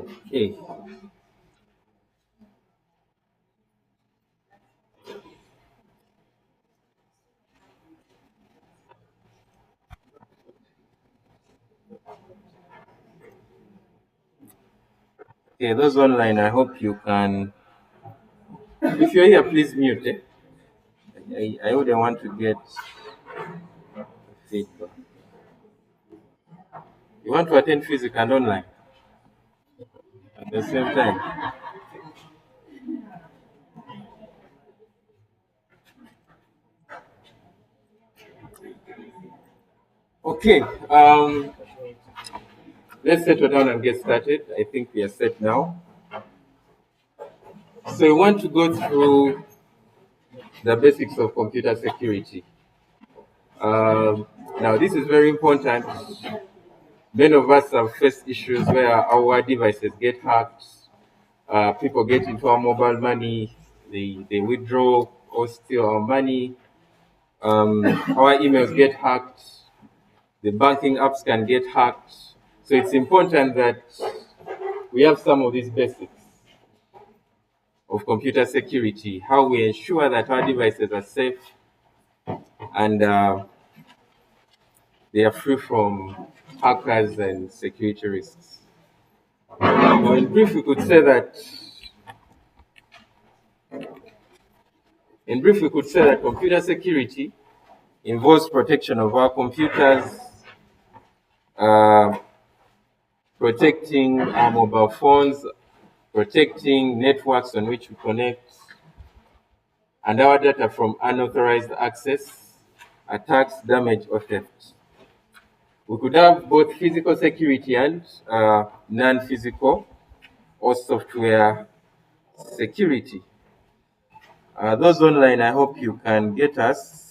Okay. Okay, those online, I hope you can. If you're here, please mute. I wouldn't want to get feedback. You want to attend physical and online at the same time. Okay. Let's settle down and get started. I think we are set now. So we want to go through the basics of computer security. Now, this is very important. Many of us have faced issues where our devices get hacked. People get into our mobile money, they withdraw or steal our money. Our emails get hacked, the banking apps can get hacked. So it's important that we have some of these basics of computer security, how we ensure that our devices are safe and they are free from hackers and security risks. Now, in brief, we could say that computer security involves protection of our computers, uh, protecting our mobile phones, protecting networks on which we connect, and our data from unauthorized access, attacks, damage, or theft. We could have both physical security and non-physical or software security. Those online, I hope you can get us.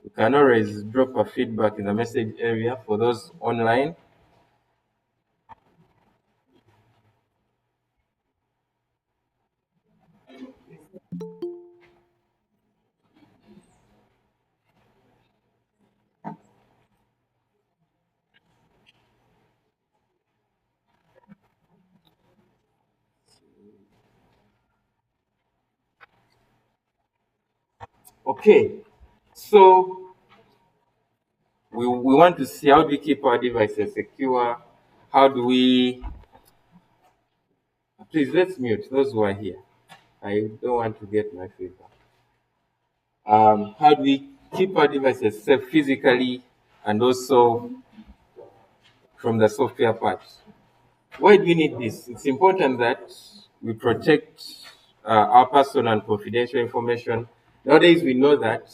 You can always drop a feedback in the message area for those online. Okay, so we want to see how do we keep our devices secure? How do we, please let's mute those who are here. I don't want to get my feedback. How do we keep our devices safe physically and also from the software part? Why do we need this? It's important that we protect our personal and confidential information. Nowadays, we know that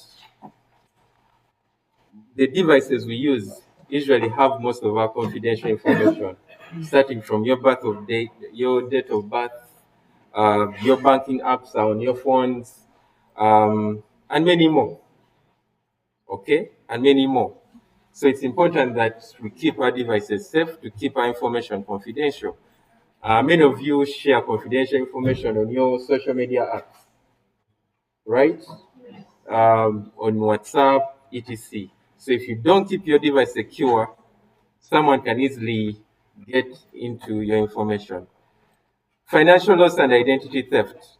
the devices we use usually have most of our confidential information, starting from your date of birth, your banking apps are on your phones, and many more. Okay, and many more. So it's important that we keep our devices safe, to keep our information confidential. Many of you share confidential information on your social media apps, right? On WhatsApp, etc. So if you don't keep your device secure, someone can easily get into your information. Financial loss and identity theft.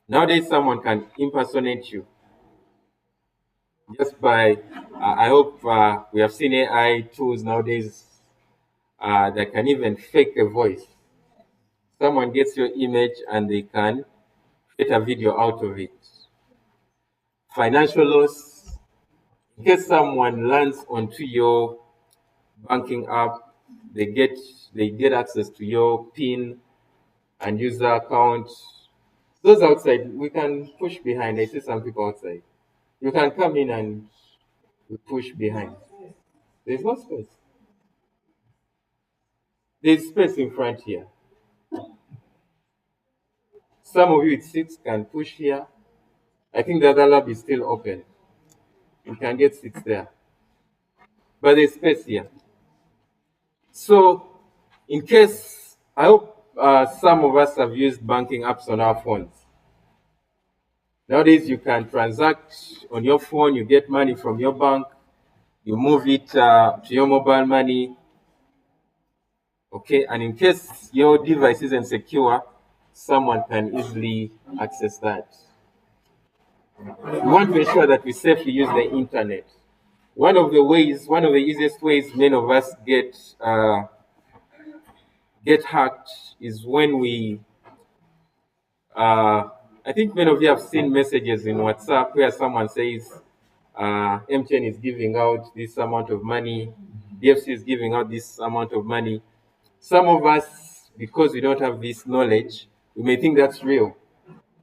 Nowadays, someone can impersonate you just by, I hope we have seen AI tools nowadays that can even fake a voice. Someone gets your image and they can get a video out of it. Financial loss, in case someone lands onto your banking app, they get they get access to your PIN and user account. Those outside, we can push behind. I see some people outside. You can come in and we push behind. There's no space. There's space in front here. Some of you with seats can push here. I think the other lab is still open. You can get seats there. But there's space here. So, in case, I hope some of us have used banking apps on our phones. Nowadays, you can transact on your phone, you get money from your bank, You move it to your mobile money, okay? And in case your device isn't secure, someone can easily access that. We want to ensure that we safely use the internet. One of the easiest ways many of us get hacked is when we I think many of you have seen messages in WhatsApp where someone says MTN is giving out this amount of money, DFC is giving out this amount of money. Some of us, because we don't have this knowledge, we may think that's real.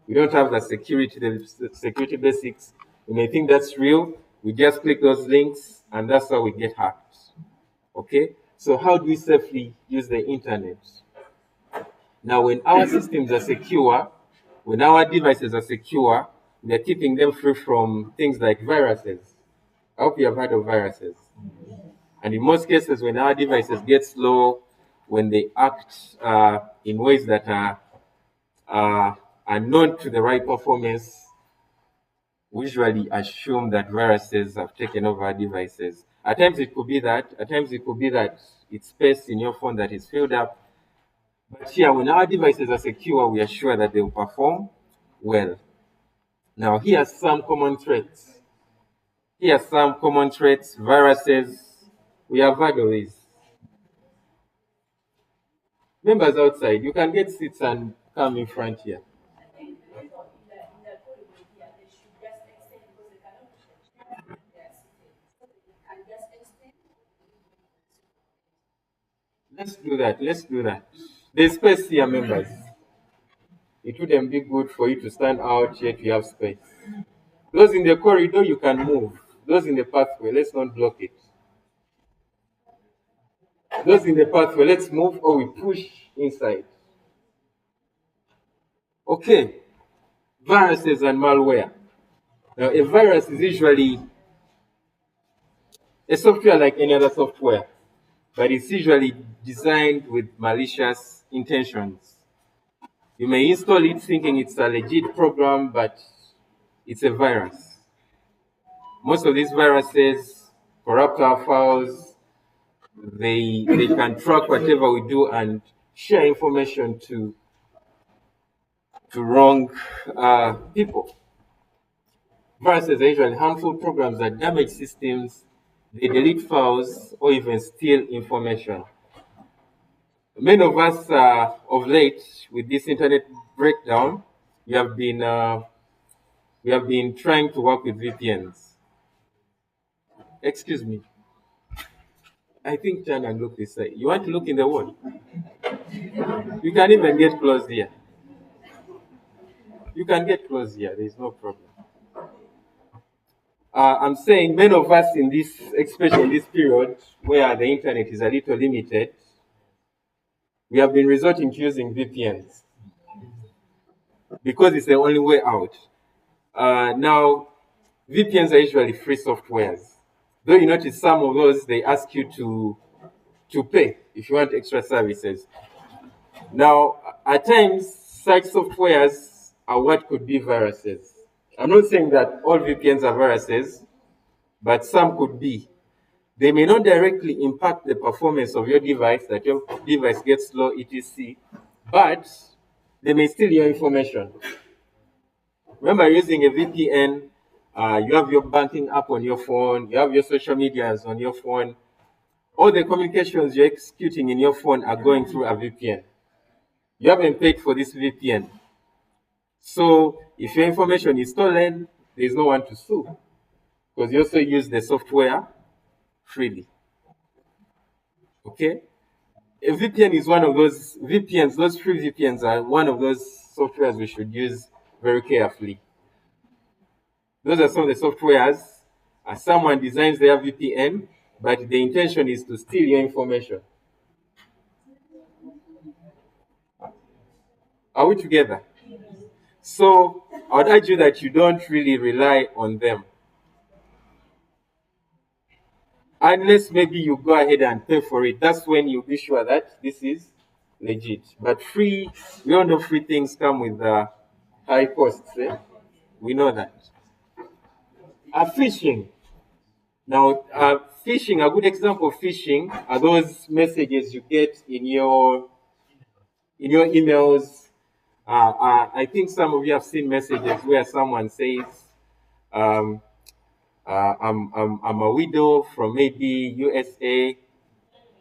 We don't have the security basics. We may think that's real. We just click those links, and that's how we get hacked. Okay? So how do we safely use the internet? Now, when our systems are secure, when our devices are secure, we are keeping them free from things like viruses. I hope you have heard of viruses. And in most cases, when our devices get slow, when they act in ways that are not to the right performance, we usually assume that viruses have taken over our devices. At times it could be that. At times it could be that it's space in your phone that is filled up. But here, when our devices are secure, we are sure that they will perform well. Now, here are some common threats. Here are some common threats, viruses. We have heard of these. Members outside, you can get seats and come in front here. Let's do that. Let's do that. There's space here, members. It wouldn't be good for you to stand out yet you have space. Those in the corridor, you can move. Those in the pathway, let's not block it. Those in the pathway, let's move or we push inside. Okay, viruses and malware. Now, a virus is usually a software like any other software, but it's usually designed with malicious intentions. You may install it thinking it's a legit program, but it's a virus. Most of these viruses corrupt our files. They can track whatever we do and share information to wrong people. Viruses are usually harmful programs that damage systems, they delete files, or even steal information. Many of us, of late, with this internet breakdown, we have been trying to work with VPNs. Excuse me. I think turn and look this way. You want to look in the wall? You can even get close here. You can get close here. There is no problem. I'm saying many of us in this, especially in this period where the internet is a little limited, we have been resorting to using VPNs because it's the only way out. Now, VPNs are usually free softwares. Though you notice some of those, they ask you to pay if you want extra services. Now, at times, such softwares are what could be viruses. I'm not saying that all VPNs are viruses, but some could be. They may not directly impact the performance of your device, that your device gets slow, etc., but they may steal your information. Remember, using a VPN, you have your banking app on your phone, you have your social medias on your phone. All the communications you're executing in your phone are going through a VPN. You haven't paid for this VPN. So if your information is stolen, there's no one to sue because you also use the software freely. Okay? A VPN is one of those VPNs, those free VPNs are one of those softwares we should use very carefully. Those are some of the softwares. Someone designs their VPN, but the intention is to steal your information. Are we together? So I would urge you that you don't really rely on them. Unless maybe you go ahead and pay for it. That's when you'll be sure that this is legit. But free, we all know free things come with high costs. Eh? We know that. Phishing. Now, phishing, a good example of phishing are those messages you get in your emails. I think some of you have seen messages where someone says, um, I'm a widow from maybe USA.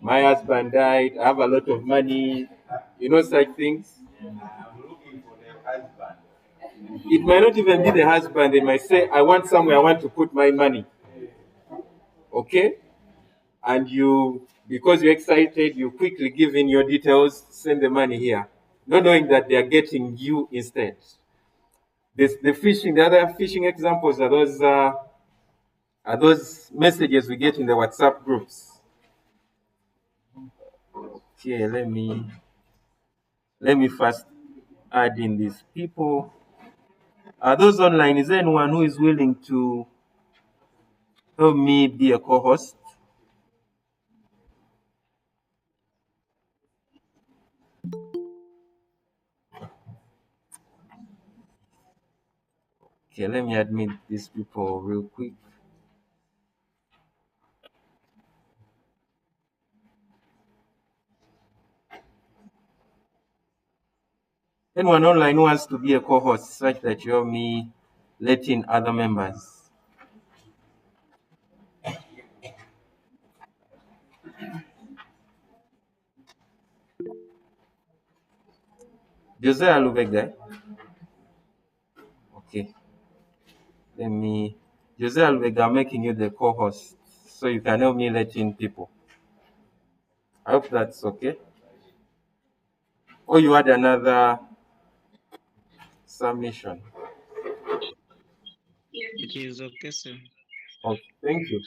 My husband died. I have a lot of money. You know, such things. It might not even be the husband. They might say, I want somewhere I want to put my money. Okay? And you, because you're excited, you quickly give in your details, send the money here, not knowing that they are getting you instead. The other phishing examples are those messages we get in the WhatsApp groups. Okay, let me first add in these people. Are those online? Is there anyone who is willing to help me be a co-host? Okay, let me admit these people real quick. Anyone online who wants to be a co-host such that you help me let in other members? Jose Alubega. Okay. Let me Jose Alubega, making you the co-host so you can help me let in people. I hope that's okay. Or you had another submission. It is okay, sir. Okay, thank you.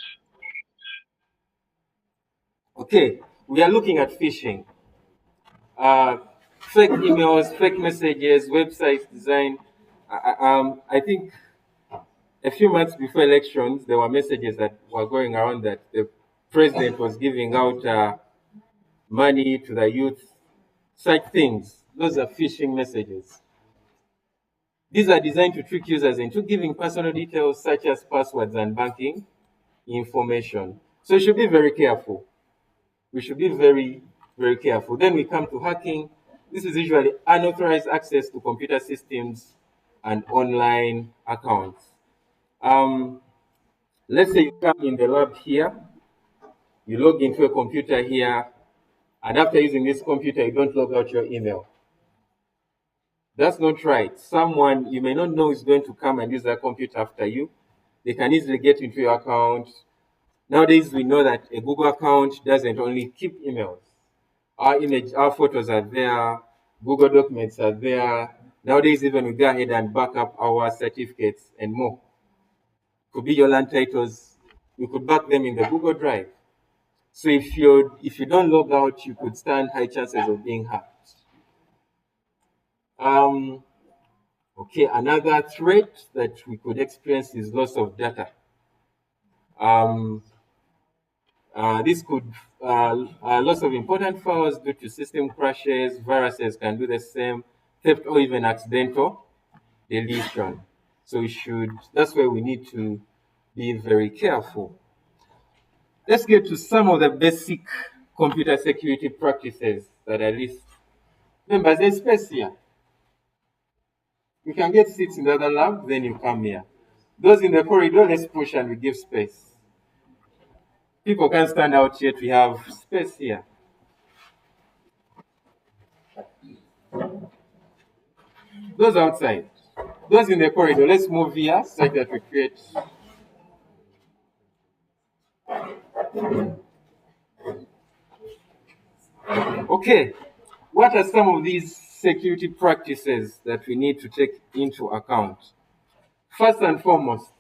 Okay, we are looking at phishing. Fake emails, fake messages, website design. I think a few months before elections, there were messages that were going around that the president was giving out money to the youth. Such things. Those are phishing messages. These are designed to trick users into giving personal details such as passwords and banking information. So you should be very careful. We should be very, very careful. Then we come to hacking. This is usually unauthorized access to computer systems and online accounts. Um, let's say you come in the lab here, you log into a computer here, and after using this computer, you don't log out your email. That's not right. Someone you may not know is going to come and use that computer after you. They can easily get into your account. Nowadays, we know that a Google account doesn't only keep emails. Our photos are there, Google documents are there. Nowadays, even we go ahead and back up our certificates and more. Could be your land titles. You could back them in the Google Drive. So if you don't log out, you could stand high chances of being hacked. Um, okay, another threat that we could experience is loss of data. Um, this could loss of important files due to system crashes, viruses can do the same, theft or even accidental deletion. So that's where we need to be very careful. Let's get to some of the basic computer security practices that I list. Remember, there's space here. You can get seats in the other lab, then you come here. Those in the corridor, let's push and we give space. People can't stand out yet, we have space here. Those outside. Those in the corridor, let's move here so that we create. Okay, what are some of these security practices that we need to take into account? First and foremost,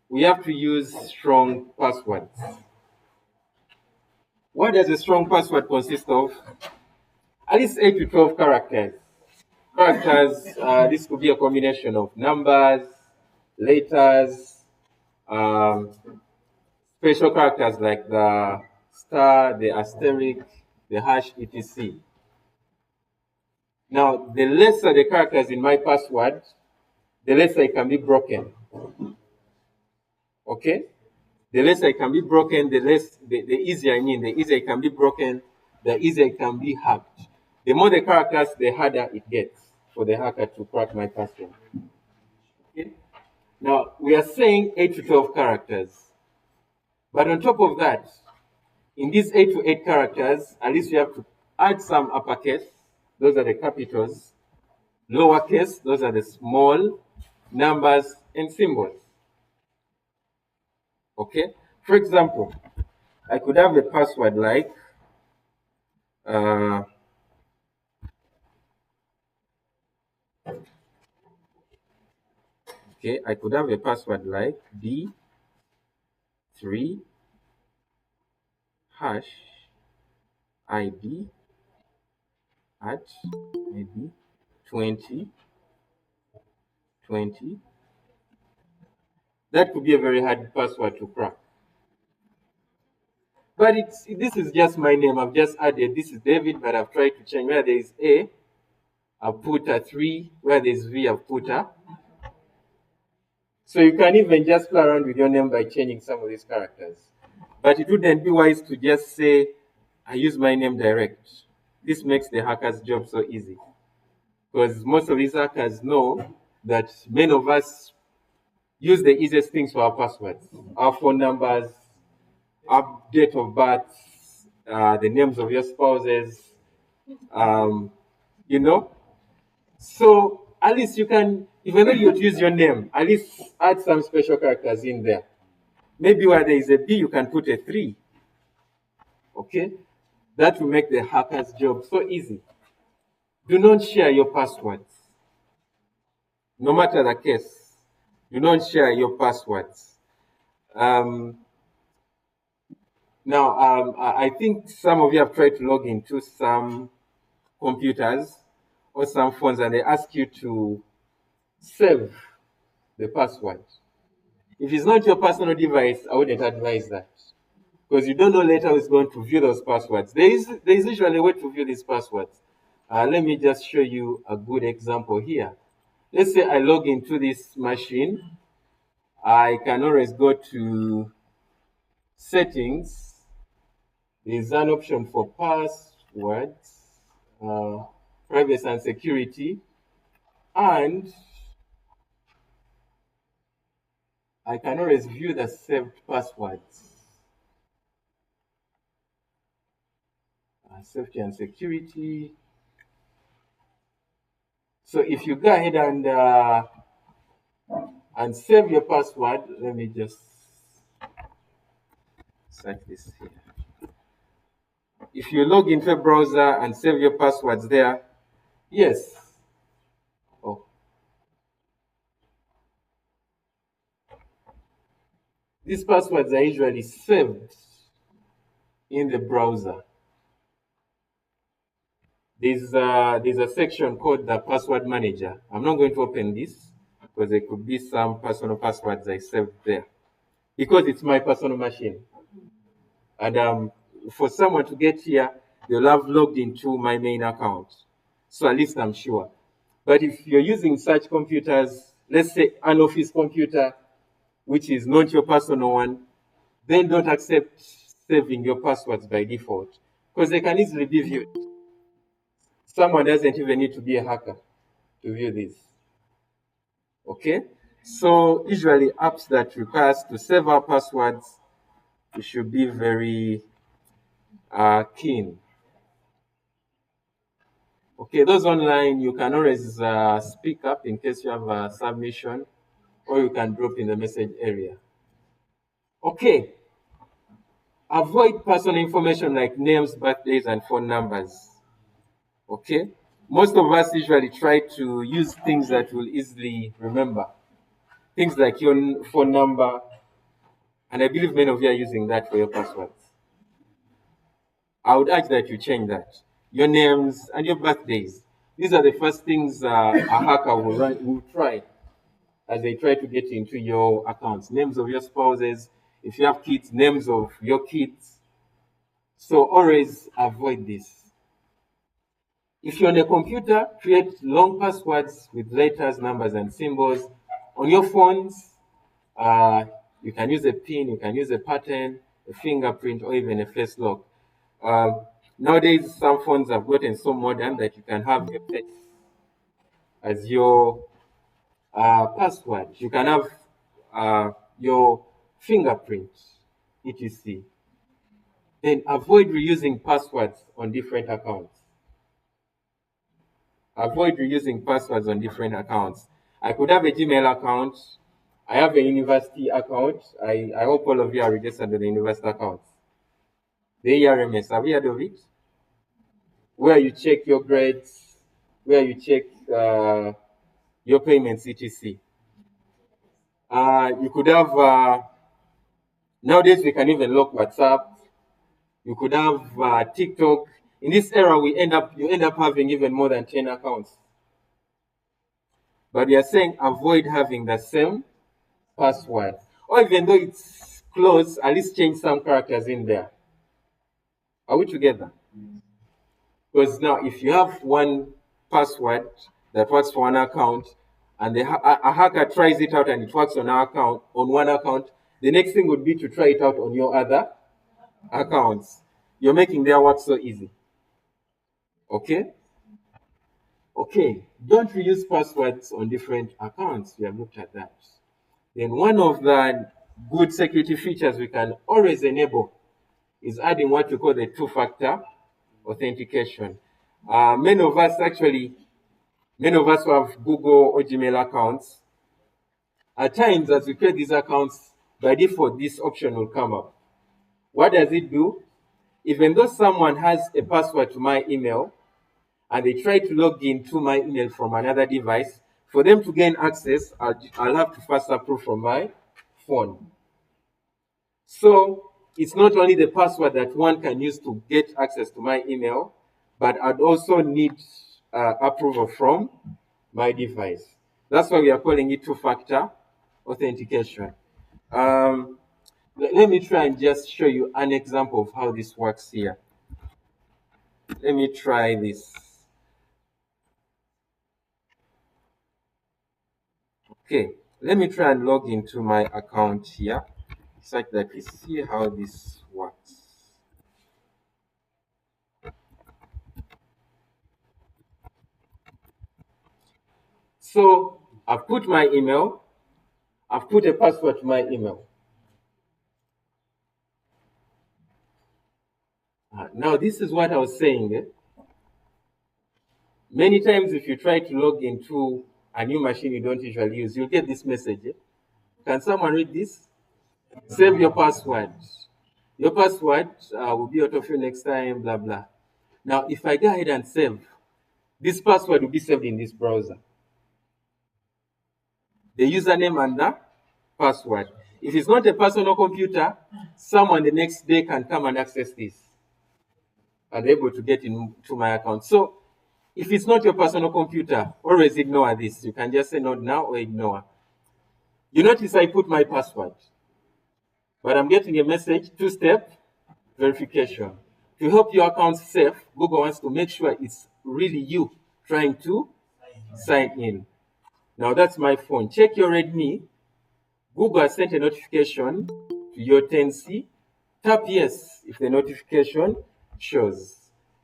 we have to use strong passwords. What does a strong password consist of? At least 8 to 12 characters. This could be a combination of numbers, letters, um, special characters like the star, the asterisk, the hash, etc. Now, the lesser the characters in my password, the lesser it can be broken. Okay? The less it can be broken, the easier, the easier it can be broken, the easier it can be hacked. The more the characters, the harder it gets for the hacker to crack my password. Okay? Now, we are saying 8 to 12 characters. But on top of that, in these 8 to 8 characters, at least you have to add some uppercase, those are the capitals, lowercase, those are the small, numbers, and symbols. Okay? For example, I could have a password like uh, okay, I could have a password like D3 hash ID at maybe 20. That could be a very hard password to crack. But this is just my name. I've just added, this is David, but I've tried to change. Where there is A, I've put a 3. Where there is V, I've put a. So you can even just play around with your name by changing some of these characters. But it wouldn't be wise to just say, I use my name direct. This makes the hacker's job so easy. Because most of these hackers know that many of us use the easiest things for our passwords. Our phone numbers, our date of birth, the names of your spouses, um, you know. So at least you can, even though you use your name, at least add some special characters in there. Maybe where there is a B, you can put a 3. Okay? That will make the hacker's job so easy. Do not share your passwords. No matter the case, do not share your passwords. I think some of you have tried to log into some computers or some phones and they ask you to save the password. If it's not your personal device, I wouldn't advise that. Because you don't know later who's going to view those passwords. There is usually a way to view these passwords. Let me just show you a good example here. Let's say I log into this machine. I can always go to settings. There's an option for passwords, privacy and security, and I can always view the saved passwords. Safety and security. So if you go ahead and save your password, let me just search this here. If you log into a browser and save your passwords there, yes. Oh. These passwords are usually saved in the browser. There's a section called the password manager. I'm not going to open this because there could be some personal passwords I saved there because it's my personal machine. And for someone to get here, they'll have logged into my main account. So at least I'm sure. But if you're using such computers, let's say an office computer, which is not your personal one, then don't accept saving your passwords by default because they can easily be viewed. Someone doesn't even need to be a hacker to view this. Okay? So usually apps that require us to save our passwords, we should be very keen. Okay, those online, you can always speak up in case you have a submission, or you can drop in the message area. Okay, avoid personal information like names, birthdays, and phone numbers. Okay, most of us usually try to use things that we'll easily remember. Things like your phone number, and I believe many of you are using that for your passwords. I would urge that you change that. Your names and your birthdays. These are the first things a hacker will try as they try to get into your accounts. Names of your spouses. If you have kids, names of your kids. So always avoid this. If you're on a computer, create long passwords with letters, numbers, and symbols. On your phones, You can use a PIN, you can use a pattern, a fingerprint, or even a face lock. Um, Nowadays, some phones have gotten so modern that you can have your face as your password. You can have your fingerprint, etc. Then avoid reusing passwords on different accounts. Avoid reusing passwords on different accounts. I could have a Gmail account. I have a university account. I hope all of you are registered with the university account. The ERMS, have you heard of it? Where you check your grades, where you check your payments, etc. You could have, nowadays we can even lock WhatsApp. You could have TikTok. In this era, you end up having even more than 10 accounts. But we are saying avoid having the same password. Or even though it's close, at least change some characters in there. Are we together? Because now, if you have one password that works for one account, and a hacker tries it out and it works on one account, the next thing would be to try it out on your other accounts. You're making their work so easy. Okay? Okay, don't reuse passwords on different accounts. We have looked at that. Then one of the good security features we can always enable is adding what we call the two-factor authentication. Many of us who have Google or Gmail accounts, at times as we create these accounts, by default, this option will come up. What does it do? Even though someone has a password to my email, and they try to log into my email from another device, for them to gain access, I'll have to first approve from my phone. So it's not only the password that one can use to get access to my email, but I'd also need approval from my device. That's why we are calling it two-factor authentication. Let me try and just show you an example of how this works here. Let me try this. Okay, let me try and log into my account here such that we see how this works. So I've put my email, I've put a password to my email. Now this is what I was saying. Many times if you try to log into a new machine you don't usually use, you'll get this message. Can someone read this? Save your password. Your password will be out of you next time, blah, blah. Now, if I go ahead and save, this password will be saved in this browser. The username and the password. If it's not a personal computer, someone the next day can come and access this and able to get into my account. So if it's not your personal computer, always ignore this. You can just say not now or ignore. You notice I put my password, but I'm getting a message, two-step verification. To help your account safe, Google wants to make sure it's really you trying to sign in. Now that's my phone. Check your Redmi. Google has sent a notification to your 10C. Tap yes if the notification shows.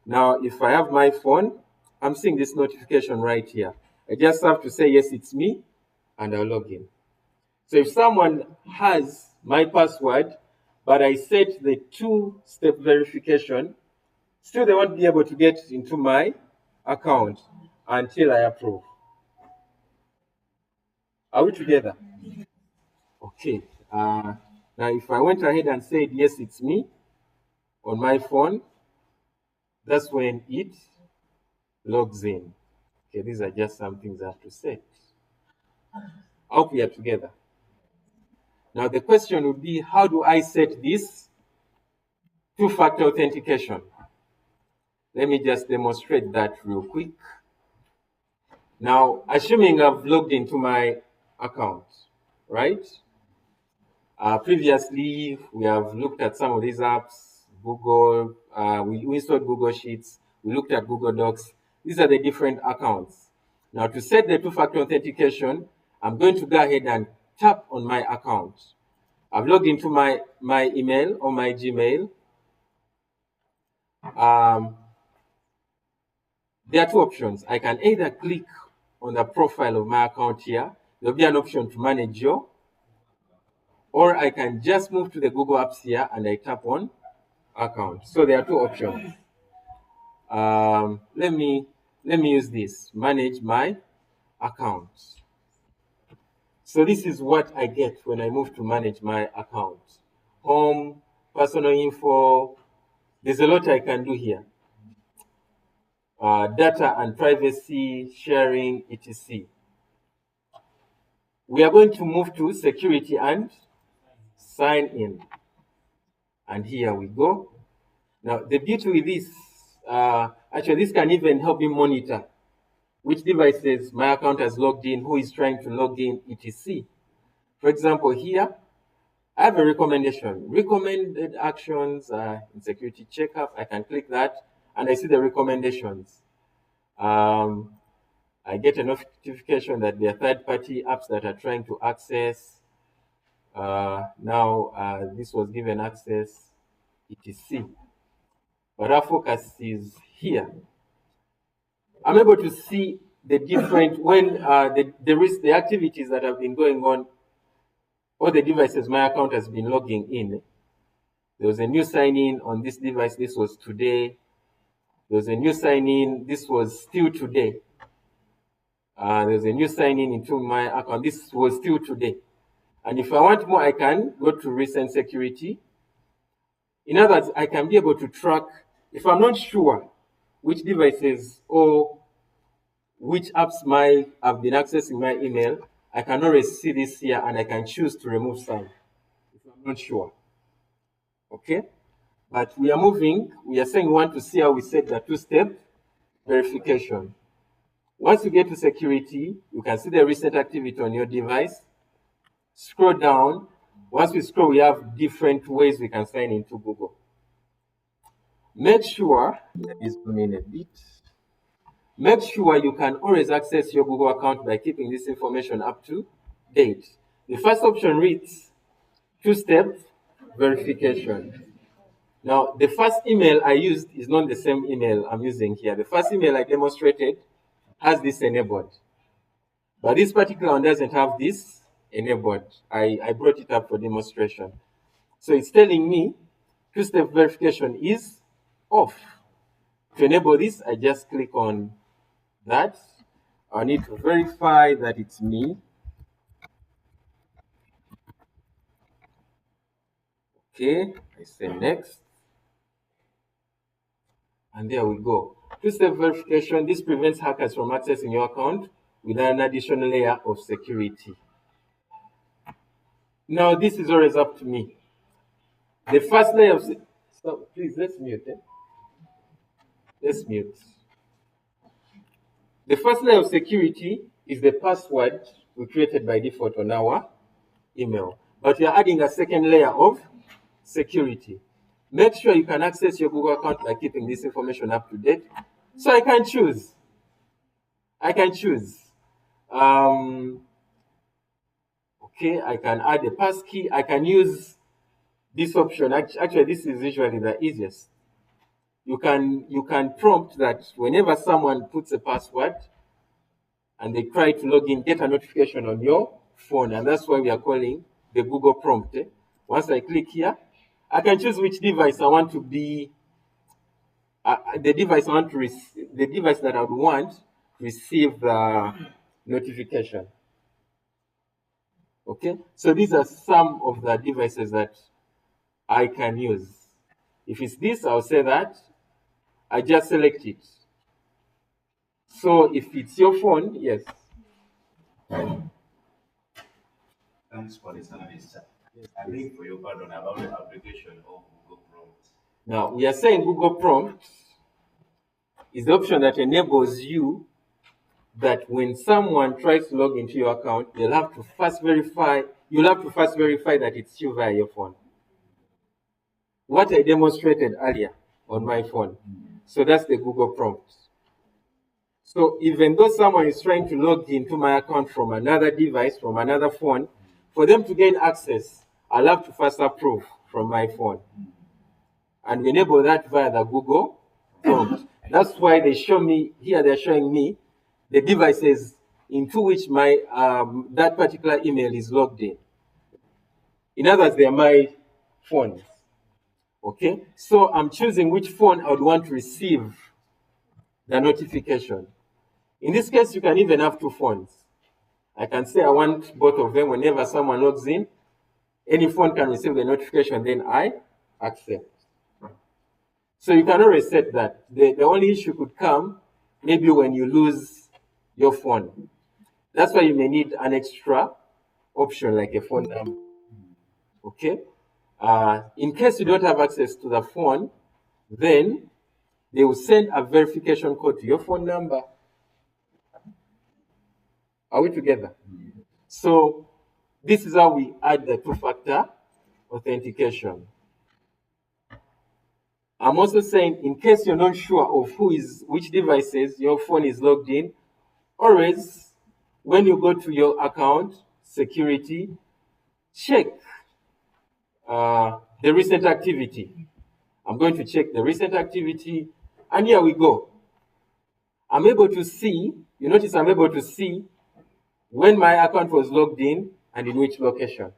Now, if I have my phone, I'm seeing this notification right here. I just have to say yes, it's me, and I'll log in. So if someone has my password, but I set the two-step verification, still they won't be able to get into my account until I approve. Are we together? Okay. Now, if I went ahead and said, yes, it's me on my phone, that's when it logs in. Okay, these are just some things I have to set. I hope we are together. Now, the question would be, how do I set this two-factor authentication? Let me just demonstrate that real quick. Now, assuming I've logged into my account, right? Previously, we have looked at some of these apps, Google, we installed Google Sheets, we looked at Google Docs. These are the different accounts. Now, to set the two-factor authentication, I'm going to go ahead and tap on my account. I've logged into my email or my Gmail. There are two options. I can either click on the profile of my account here. There'll be an option to manage your, or I can just move to the Google Apps here and I tap on account. So there are two options. Let me use this, manage my account. So this is what I get when I move to manage my account. Home, personal info. There's a lot I can do here. Data and privacy, sharing, etc. We are going to move to security and sign in. And here we go. Now, the beauty with this, actually, this can even help me monitor which devices my account has logged in, who is trying to log in, etc. For example, here, I have a recommendation. Recommended actions in security checkup. I can click that, and I see the recommendations. I get a notification that there are third-party apps that are trying to access. Now, this was given access, etc. But our focus is here. I'm able to see the different, when the activities that have been going on, all the devices my account has been logging in. There was a new sign-in on this device. This was today. There was a new sign-in. This was still today. There's a new sign-in into my account. This was still today. And if I want more, I can go to recent security. In other words, I can be able to track, if I'm not sure which devices or which apps have been accessing my email, I can always see this here and I can choose to remove some if I'm not sure. Okay? But we are moving, we are saying we want to see how we set the two-step verification. Once you get to security, you can see the recent activity on your device. Scroll down. Once we scroll, we have different ways we can sign into Google. Make sure, let me zoom in a bit. Make sure you can always access your Google account by keeping this information up to date. The first option reads two-step verification. Now, the first email I used is not the same email I'm using here. The first email I demonstrated has this enabled. But this particular one doesn't have this enabled. I brought it up for demonstration. So it's telling me two-step verification is off. To enable this, I just click on that. I need to verify that it's me. Okay, I say next. And there we go. Two-step verification, this prevents hackers from accessing your account with an additional layer of security. Now, this is always up to me. The first layer of so please, let's mute it. Let's mute. The first layer of security is the password we created by default on our email. But we are adding a second layer of security. Make sure you can access your Google account by keeping this information up to date. So I can choose. Okay, I can add a passkey. I can use this option. Actually, this is usually the easiest. You can prompt that whenever someone puts a password and they try to log in, get a notification on your phone, and that's why we are calling the Google prompt. Once I click here, I can choose which device I want to be. The device that I would want to receive the notification. Okay, so these are some of the devices that I can use. If it's this, I'll say that. I just select it. So if it's your phone, yes. Thanks for the service. I think for your pardon about the application of Google Prompt. Now, we are saying Google Prompt is the option that enables you that when someone tries to log into your account, you'll have to first verify that it's you via your phone. What I demonstrated earlier on my phone. So that's the Google Prompt. So even though someone is trying to log into my account from another device, from another phone, for them to gain access, I'll have to first approve from my phone. And we enable that via the Google prompt. That's why they show me, here they're showing me the devices into which my that particular email is logged in. In other words, they are my phones. Okay, so I'm choosing which phone I would want to receive the notification. In this case, you can even have two phones. I can say I want both of them. Whenever someone logs in, any phone can receive the notification, then I accept. So you can always set that. The only issue could come maybe when you lose your phone. That's why you may need an extra option like a phone number. Okay? In case you don't have access to the phone, then they will send a verification code to your phone number. Are we together? So this is how we add the two-factor authentication. I'm also saying, in case you're not sure of which devices your phone is logged in, always, when you go to your account, security, check the recent activity. I'm going to check the recent activity, and here we go. I'm able to see, you notice I'm able to see when my account was logged in and in which location.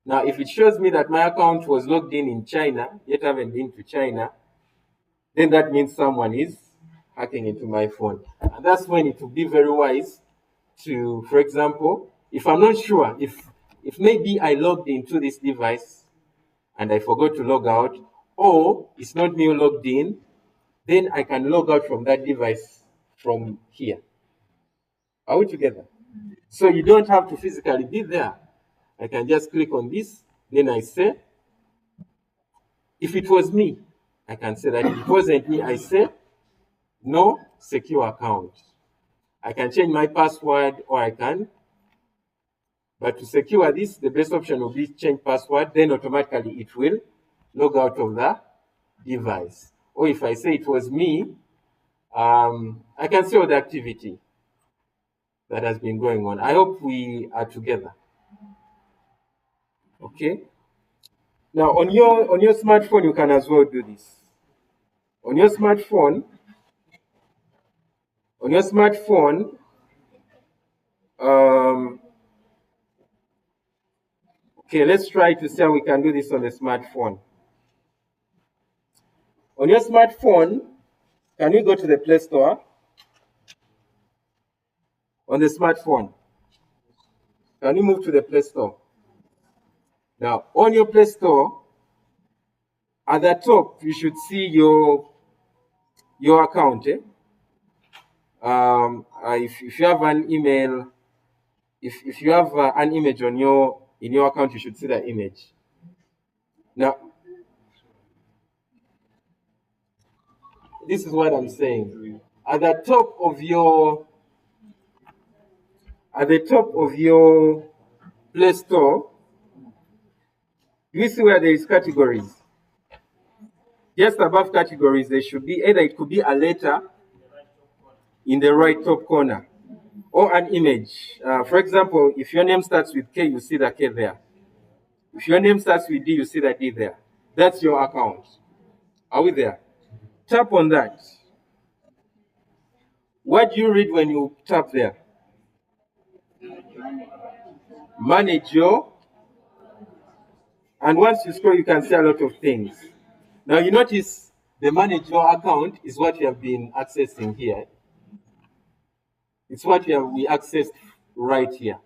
Now, if it shows me that my account was logged in China, yet I haven't been to China, then that means someone is hacking into my phone. And that's when it would be very wise to, for example, if I'm not sure, if maybe I logged into this device and I forgot to log out, or it's not me who logged in, then I can log out from that device from here. Are we together? So you don't have to physically be there. I can just click on this, then I say, if it was me, I can say that. If it wasn't me, I say, no secure account. I can change my password, or I can, but to secure this, the best option will be change password, then automatically it will log out of the device. Or if I say it was me, I can see all the activity that has been going on. I hope we are together. Okay. Now on your smartphone, you can as well do this. On your smartphone, okay, let's try to see how we can do this on the smartphone. On your smartphone, can you go to the Play Store? On the smartphone, can you move to the Play Store? Now, on your Play Store, at the top, you should see your account. If you have an email, if you have an image in your account, you should see that image. Now, this is what I'm saying. At the top of your Play Store, you see where there is categories. Just above categories, there should be either it could be a letter in the right top corner, or an image. For example, if your name starts with K, you see the K there. If your name starts with D, you see the D there. That's your account. Are we there? Tap on that. What do you read when you tap there? Manage your. And once you scroll, you can see a lot of things. Now you notice the manage your account is what you have been accessing here. It's what we accessed right here.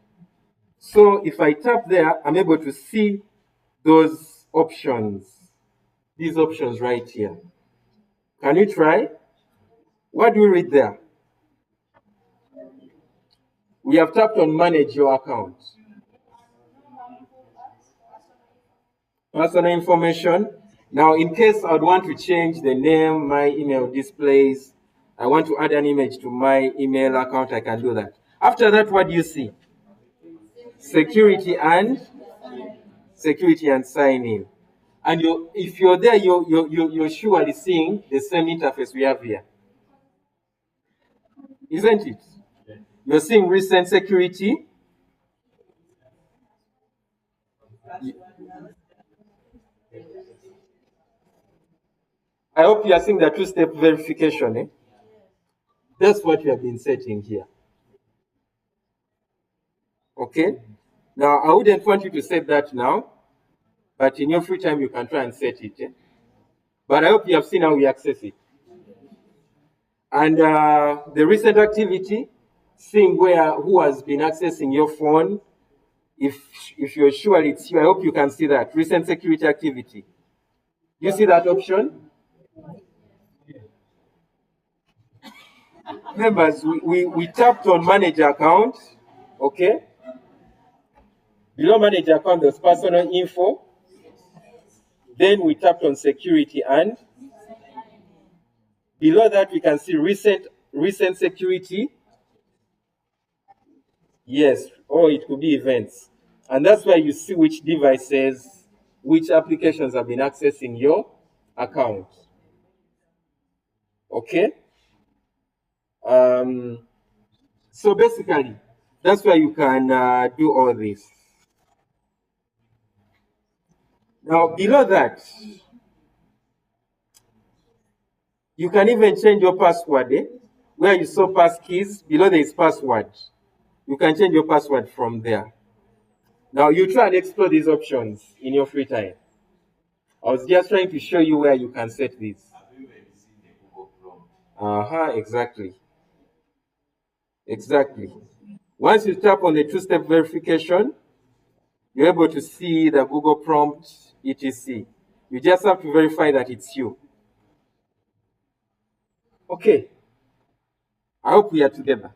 So if I tap there, I'm able to see those options, these options right here. Can you try? What do we read there? We have tapped on manage your account. Personal information. Now, in case I would want to change the name, my email displays, I want to add an image to my email account, I can do that. After that, what do you see? Security and sign in. And if you're there, you're surely seeing the same interface we have here. Isn't it? You're seeing recent security. I hope you are seeing the two-step verification. That's what we have been setting here. Okay. Now, I wouldn't want you to set that now, but in your free time, you can try and set it. But I hope you have seen how we access it. And the recent activity, seeing who has been accessing your phone. If you're sure it's you, I hope you can see that recent security activity. You see that option? Members, we tapped on manage account. Okay. Below manage account, there's personal info. Then we tapped on security, and below that we can see recent security. Yes, or it could be events. And that's why you see which devices, which applications have been accessing your account. Okay? So basically, that's why you can do all this. Now, below that, you can even change your password. Where you saw passkeys, below there is password. You can change your password from there. Now, you try and explore these options in your free time. I was just trying to show you where you can set this. Exactly. Exactly. Once you tap on the two-step verification, you're able to see the Google prompt, etc. You just have to verify that it's you. Okay. I hope we are together.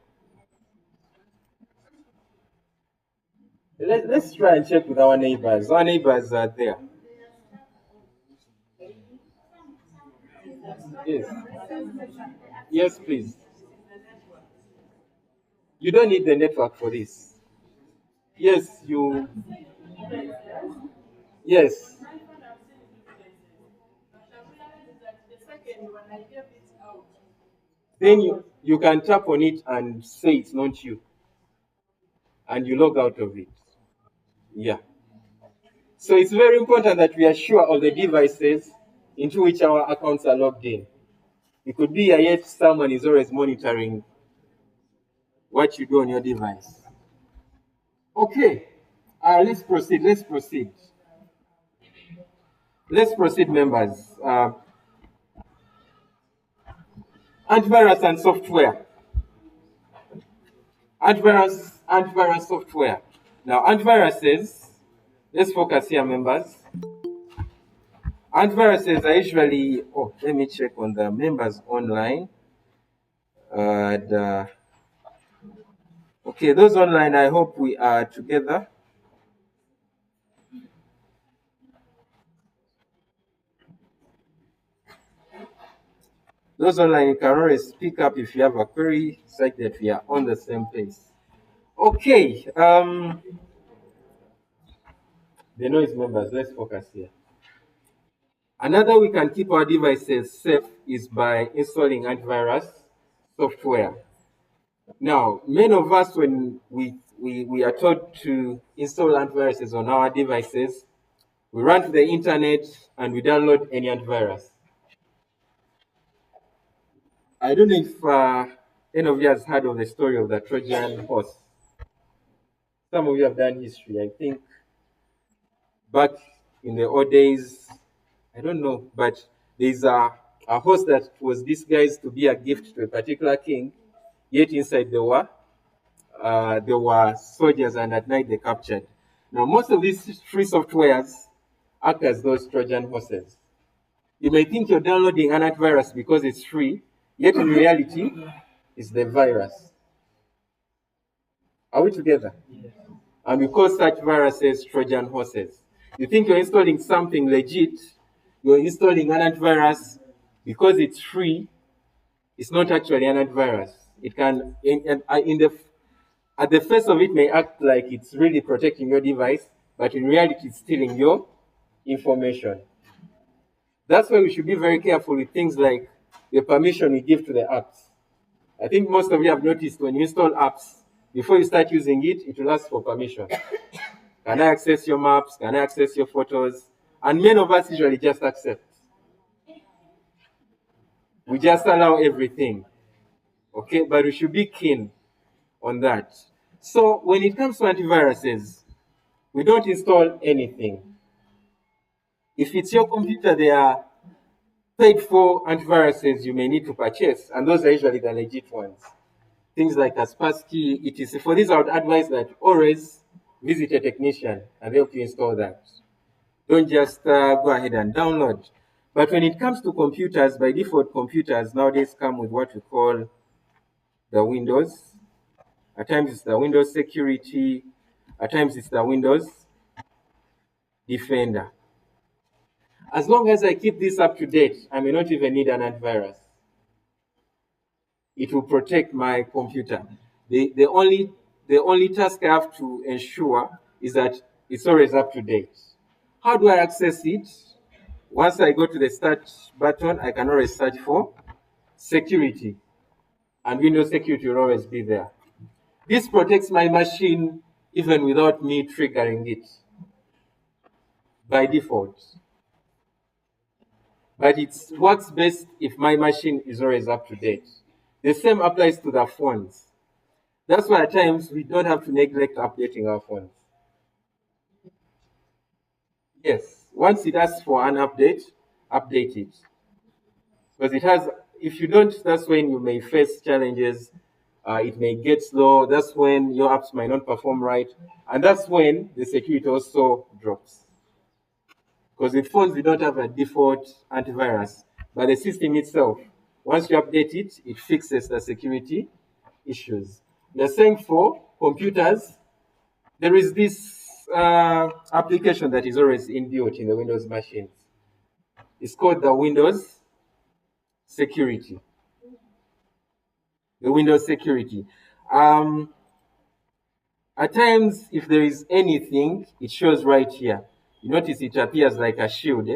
Let's try and check with our neighbors. Our neighbors are there. Yes. Yes, please. You don't need the network for this. Yes, you. Yes. Then you can tap on it and say it's not you. And you log out of it. Yeah. So it's very important that we are sure of the devices into which our accounts are logged in. It could be yet someone is always monitoring what you do on your device. Okay, let's proceed. Let's proceed. Let's proceed, members. Antivirus and software. Antivirus software. Now, antiviruses, let's focus here, members. Antiviruses are usually, let me check on the members online. Okay, those online, I hope we are together. Those online, you can always speak up if you have a query, such that we are on the same page. Okay, the noise members, let's focus here. Another we can keep our devices safe is by installing antivirus software. Now, many of us, when we are taught to install antiviruses on our devices, we run to the internet and we download any antivirus. I don't know if any of you has heard of the story of the Trojan horse. Some of you have done history. I think back in the old days, I don't know, but there's a horse that was disguised to be a gift to a particular king, yet inside there were soldiers, and at night they captured. Now, most of these free softwares act as those Trojan horses. You may think you're downloading an antivirus because it's free, yet in reality, it's the virus. Are we together? Yes. And we call such viruses Trojan horses. You think you're installing something legit, you're installing an antivirus because it's free, it's not actually an antivirus. It can, at the face of it, may act like it's really protecting your device, but in reality, it's stealing your information. That's why we should be very careful with things like the permission we give to the apps. I think most of you have noticed when you install apps, before you start using it, it will ask for permission. Can I access your maps? Can I access your photos? And many of us usually just accept. We just allow everything. Okay, but we should be keen on that. So when it comes to antiviruses, we don't install anything. If it's your computer, there are paid for antiviruses you may need to purchase, and those are usually the legit ones. Things like Kaspersky, etc. For this, I would advise that always visit a technician and help you install that. Don't just go ahead and download. But when it comes to computers, by default, computers nowadays come with what we call the Windows. At times it's the Windows Security. At times it's the Windows Defender. As long as I keep this up to date, I may not even need an antivirus. It will protect my computer. The only task I have to ensure is that it's always up to date. How do I access it? Once I go to the start button, I can always search for security, and Windows security will always be there. This protects my machine even without me triggering it by default. But it works best if my machine is always up to date. The same applies to the phones. That's why at times we don't have to neglect updating our phones. Yes, once it asks for an update, update it. Because it has, if you don't, that's when you may face challenges. It may get slow. That's when your apps might not perform right. And that's when the security also drops. Because with phones, we don't have a default antivirus. But the system itself, once you update it, it fixes the security issues. The same for computers. There is this application that is always inbuilt in the Windows machines. It's called the Windows Security. The Windows Security. At times, if there is anything, it shows right here. You notice it appears like a shield.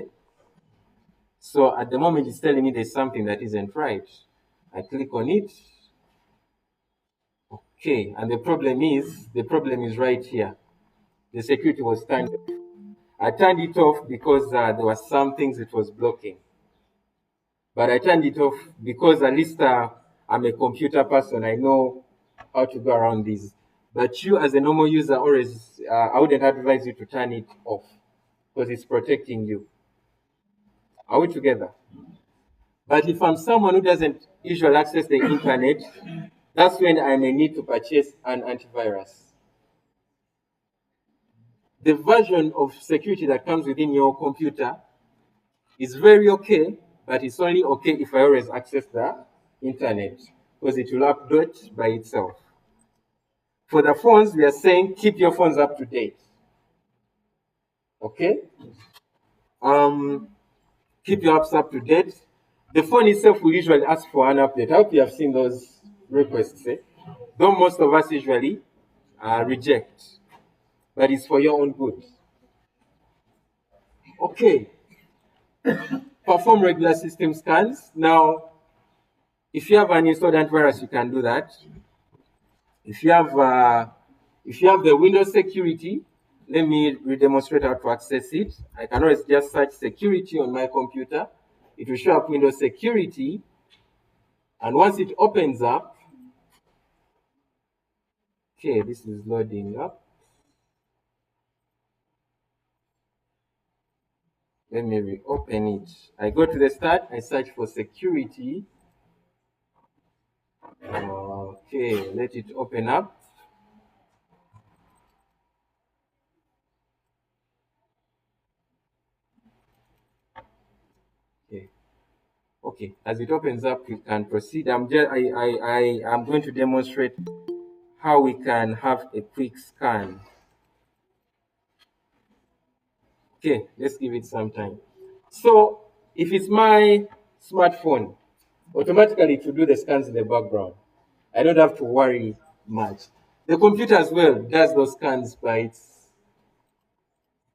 So at the moment, it's telling me there's something that isn't right. I click on it. Okay, and the problem is right here. The security was turned off. I turned it off because there were some things it was blocking. But I turned it off because at least I'm a computer person. I know how to go around this. But you, as a normal user, always I wouldn't advise you to turn it off because it's protecting you. Are we together? But if I'm someone who doesn't usually access the internet, that's when I may need to purchase an antivirus. The version of security that comes within your computer is very okay, but it's only okay if I always access the internet because it will update by itself. For the phones, we are saying keep your phones up to date. Okay? Keep your apps up to date. The phone itself will usually ask for an update. I hope you have seen those requests. Though most of us usually reject, but it's for your own good. Okay. Perform regular system scans. Now, if you have an installed antivirus, you can do that. If you have the Windows security, let me demonstrate how to access it. I can always just search security on my computer. It will show up Windows security. And once it opens up, okay, this is loading up. Let me reopen it. I go to the start, I search for security. Okay, let it open up. Okay. Okay, as it opens up, we can proceed. I'm going to demonstrate how we can have a quick scan. Okay, let's give it some time. So if it's my smartphone, automatically it will do the scans in the background. I don't have to worry much. The computer as well does those scans by its.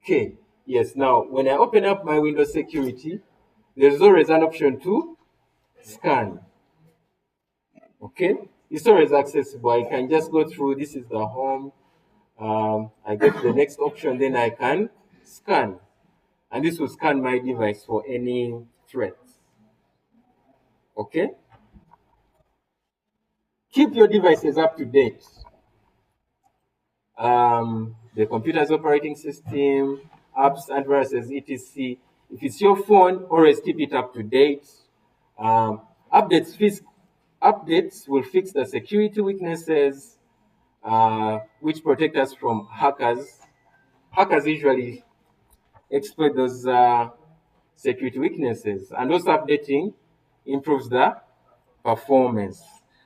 Okay, yes. Now, when I open up my Windows security, there's always an option to scan. Okay, it's always accessible. I can just go through. This is the home. I get to the next option, then I can scan. And this will scan my device for any threats. Okay? Keep your devices up to date. The computer's operating system, apps, antiviruses, etc. If it's your phone, always keep it up to date. Um, updates, updates will fix the security weaknesses, which protect us from hackers. Hackers usually exploit those security weaknesses, and also updating improves the performance.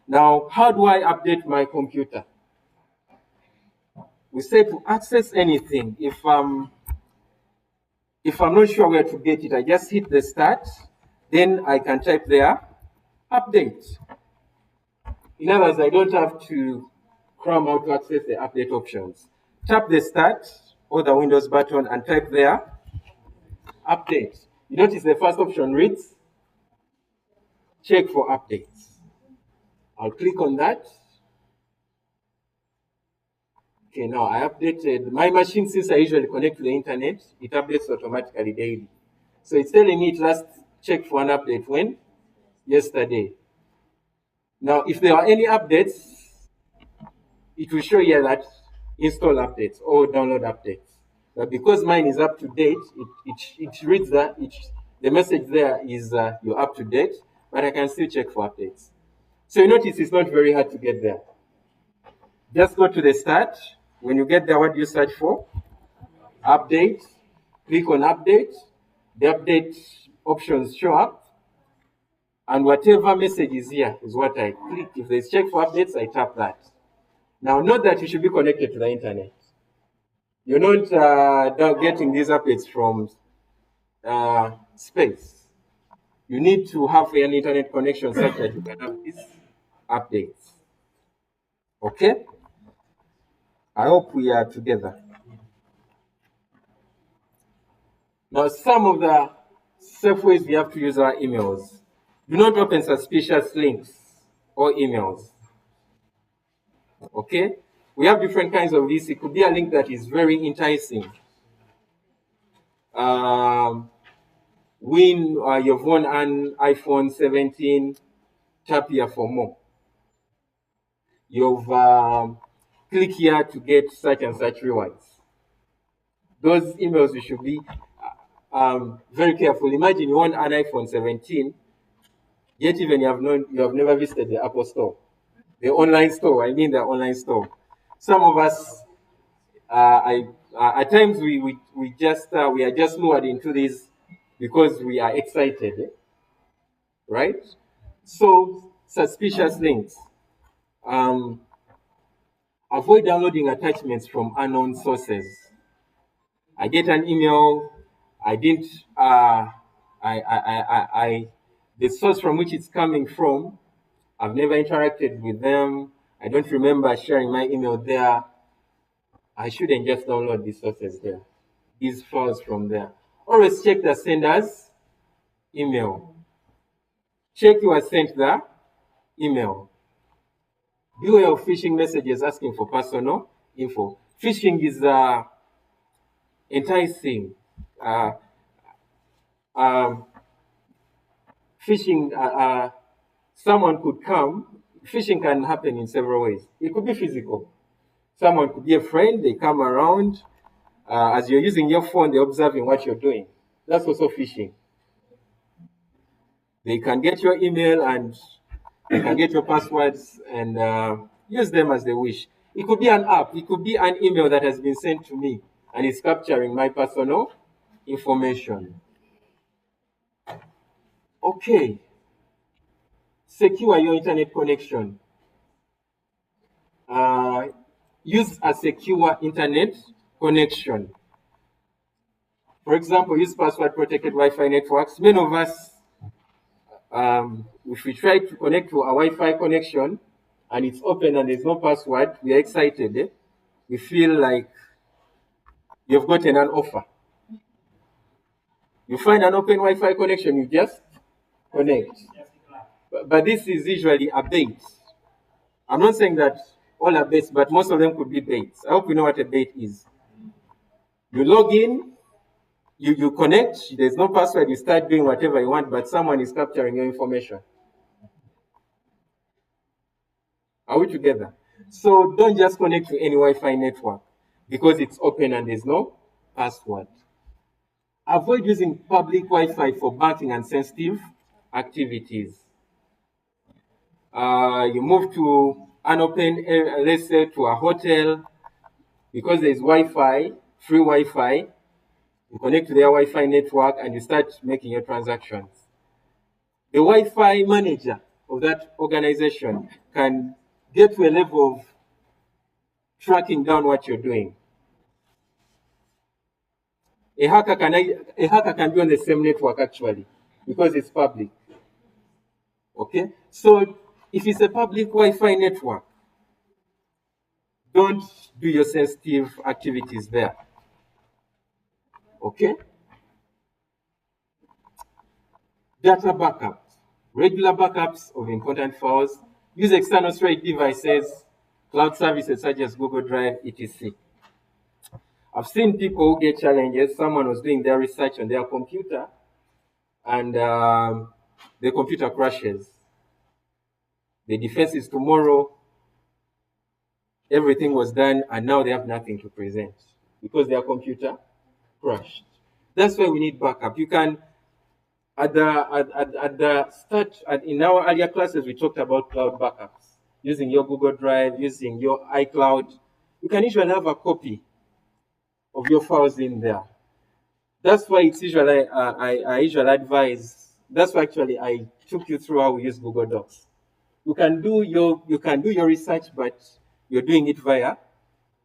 Now, how do I update my computer? We say to access anything. If I'm not sure where to get it, I just hit the start, then I can type there update. In other words, I don't have to cram out to access the update options. Tap the start or the Windows button and type there update. You notice the first option reads check for updates. I'll click on that. Okay, now I updated my machine. Since I usually connect to the internet, it updates automatically daily. So it's telling me it last checked for an update when? Yesterday. Now, if there are any updates, it will show here that install updates or download updates. But because mine is up to date, it reads that the message there is you're up to date, but I can still check for updates. So you notice it's not very hard to get there. Just go to the start. When you get there, what do you search for? Update. Click on update. The update options show up. And whatever message is here is what I click. If there's check for updates, I tap that. Now, note that you should be connected to the internet. You're not getting these updates from space. You need to have an internet connection such that you can have these updates. Okay? I hope we are together. Now, some of the safe ways we have to use our emails. Do not open suspicious links or emails. Okay? We have different kinds of this. It could be a link that is very enticing. You've won an iPhone 17, tap here for more. You've click here to get such and such rewards. Those emails you should be very careful. Imagine you want an iPhone 17, yet even you have never visited the Apple Store, the online store. I mean the online store. Some of us, at times we are just lured into this because we are excited, right? So suspicious links. Avoid downloading attachments from unknown sources. I get an email. I didn't. The source from which it's coming from, I've never interacted with them. I don't remember sharing my email there. I shouldn't just download these sources there. These files from there. Always check the sender's email. Check you are sent the email. Beware of phishing messages asking for personal info. Phishing is enticing. Phishing, someone could come. Phishing can happen in several ways. It could be physical. Someone could be a friend. They come around. As you're using your phone, they're observing what you're doing. That's also phishing. They can get your email and they can get your passwords and use them as they wish. It could be an app. It could be an email that has been sent to me and it's capturing my personal information. Okay. Secure your internet connection. Use a secure internet connection. For example, use password protected Wi-Fi networks. Many of us, if we try to connect to a Wi-Fi connection and it's open and there's no password, we are excited. We feel like you've gotten an offer. You find an open Wi-Fi connection, you just connect. But this is usually a bait. I'm not saying that all are baits, but most of them could be baits. I hope you know what a bait is. You log in, you connect, there's no password, you start doing whatever you want, but someone is capturing your information. Are we together? So don't just connect to any Wi-Fi network because it's open and there's no password. Avoid using public Wi-Fi for banking and sensitive activities. You move to an open area, let's say to a hotel, because there's Wi-Fi, free Wi-Fi, you connect to their Wi-Fi network and you start making your transactions. The Wi-Fi manager of that organization can get to a level of tracking down what you're doing. A hacker can be on the same network actually, because it's public. Okay? So if it's a public Wi-Fi network, don't do your sensitive activities there. Okay? Data backups, regular backups of important files, use external storage devices, cloud services such as Google Drive, etc. I've seen people who get challenges. Someone was doing their research on their computer and the computer crashes. The defense is tomorrow. Everything was done and now they have nothing to present because their computer crashed. That's why we need backup. You can, at the start, in our earlier classes, we talked about cloud backups. Using your Google Drive, using your iCloud. You can usually have a copy of your files in there. That's why it's usually, I usually advise, that's why actually I took you through how we use Google Docs. You can do your research, but you're doing it via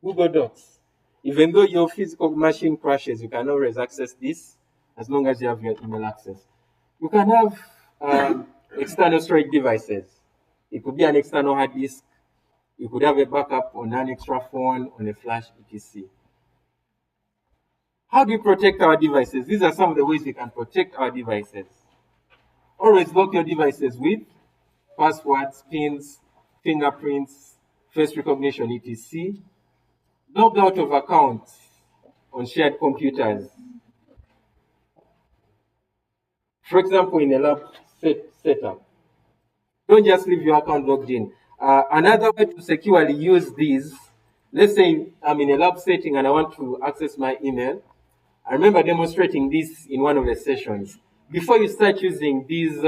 Google Docs. Even though your physical machine crashes, you can always access this as long as you have your email access. You can have external storage devices. It could be an external hard disk. You could have a backup on an extra phone, on a flash, etc. How do you protect our devices? These are some of the ways we can protect our devices. Always lock your devices with passwords, pins, fingerprints, face recognition, etc. Log out of accounts on shared computers. For example, in a lab setup, don't just leave your account logged in. Another way to securely use these, let's say I'm in a lab setting and I want to access my email. I remember demonstrating this in one of the sessions. Before you start using these,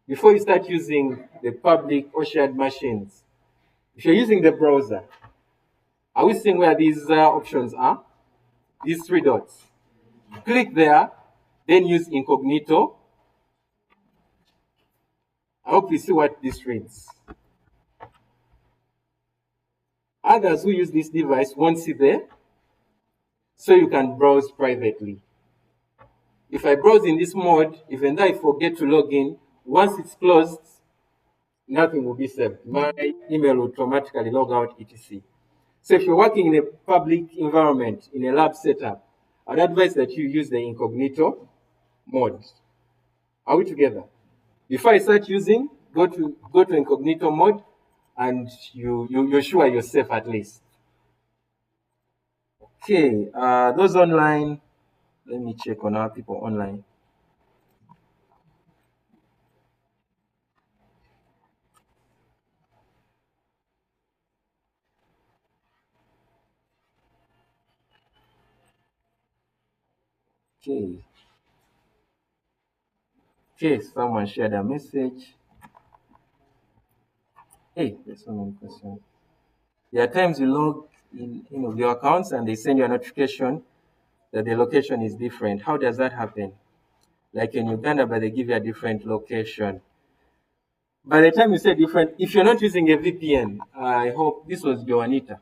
before you start using the public or shared machines, if you're using the browser, are we seeing where these options are? These three dots. Click there, then use incognito. I hope you see what this reads. Others who use this device won't see there, so you can browse privately. If I browse in this mode, even though I forget to log in, once it's closed, nothing will be saved. My email will automatically log out, etc. So if you're working in a public environment, in a lab setup, I'd advise that you use the incognito mode. Are we together? Before I start using, go to incognito mode, and you're sure you're safe at least. Okay, those online, let me check on our people online. Okay. Okay, someone shared a message. Hey, there's so many questions. There are times you log in of your accounts and they send you a notification that the location is different. How does that happen? Like in Uganda, but they give you a different location. By the time you say different, if you're not using a VPN, I hope this was Joanita.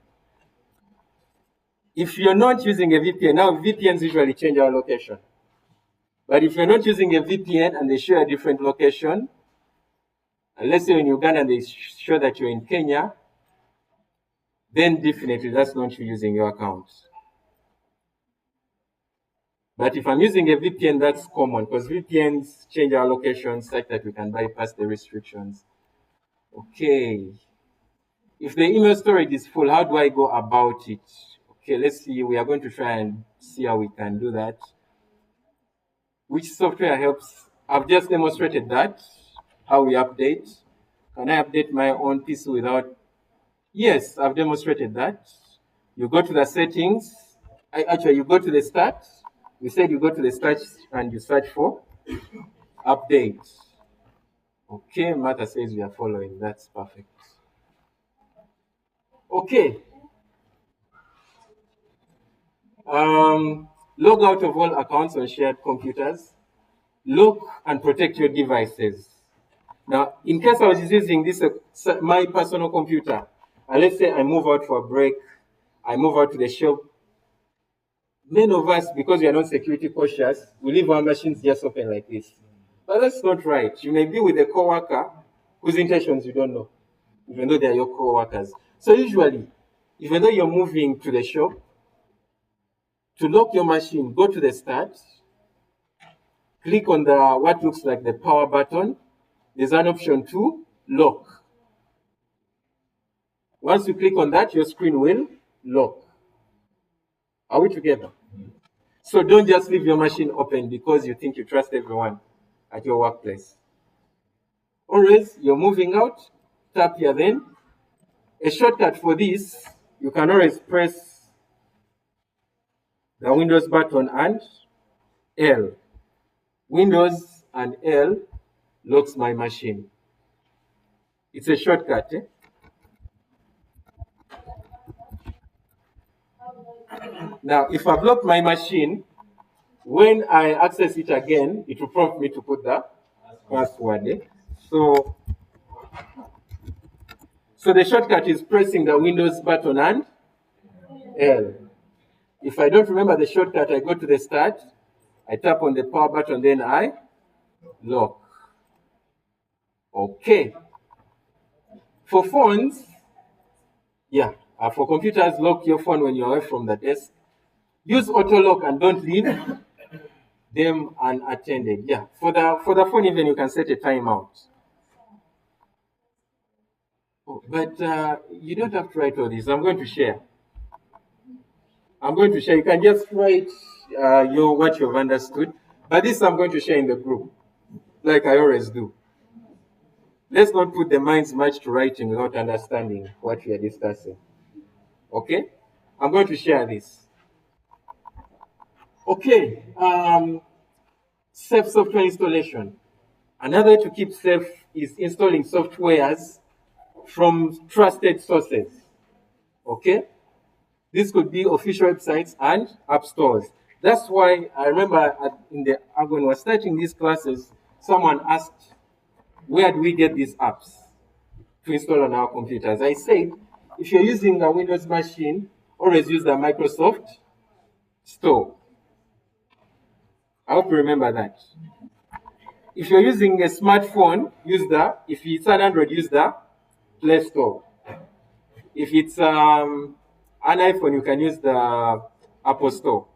If you're not using a VPN, now VPNs usually change our location. But if you're not using a VPN and they show a different location, and let's say in Uganda and they show that you're in Kenya, then definitely that's not you using your account. But if I'm using a VPN, that's common because VPNs change our location such that we can bypass the restrictions. Okay. If the email storage is full, how do I go about it? Okay, let's see. We are going to try and see how we can do that. Which software helps? I've just demonstrated that, how we update. Can I update my own PC without? Yes, I've demonstrated that. You go to the settings. Actually, you go to the start. We said you go to the start and you search for update. Okay, Martha says we are following. That's perfect. Okay. Log out of all accounts on shared computers. Lock and protect your devices. Now, in case I was using this, my personal computer, and let's say I move out for a break, I move out to the shop. Many of us, because we are not security cautious, we leave our machines just open like this. But that's not right. You may be with a coworker whose intentions you don't know, even though they are your co-workers. So usually, even though you're moving to the shop, to lock your machine, go to the start, click on the what looks like the power button. There's an option to lock. Once you click on that, your screen will lock. Are we together? So don't just leave your machine open because you think you trust everyone at your workplace. Always, you're moving out, tap here then. A shortcut for this, you can always press the Windows button and L. Windows and L locks my machine. It's a shortcut. Now, if I've locked my machine, when I access it again, it will prompt me to put the password. So the shortcut is pressing the Windows button and L. If I don't remember the shortcut, I go to the start, I tap on the power button, then I lock. Okay. For phones, for computers, lock your phone when you're away from the desk. Use auto lock and don't leave them unattended. Yeah, for the phone, even you can set a timeout. But you don't have to write all this. I'm going to share. You can just write what you've understood. But this I'm going to share in the group, like I always do. Let's not put the minds much to writing without understanding what we are discussing. Okay? I'm going to share this. Okay. Safe software installation. Another way to keep safe is installing softwares from trusted sources. Okay? This could be official websites and app stores. That's why I remember when we were starting these classes, someone asked, where do we get these apps to install on our computers? I said, if you're using a Windows machine, always use the Microsoft Store. I hope you remember that. If you're using a smartphone, if it's an Android, use the Play Store. If it's an iPhone, you can use the Apple Store.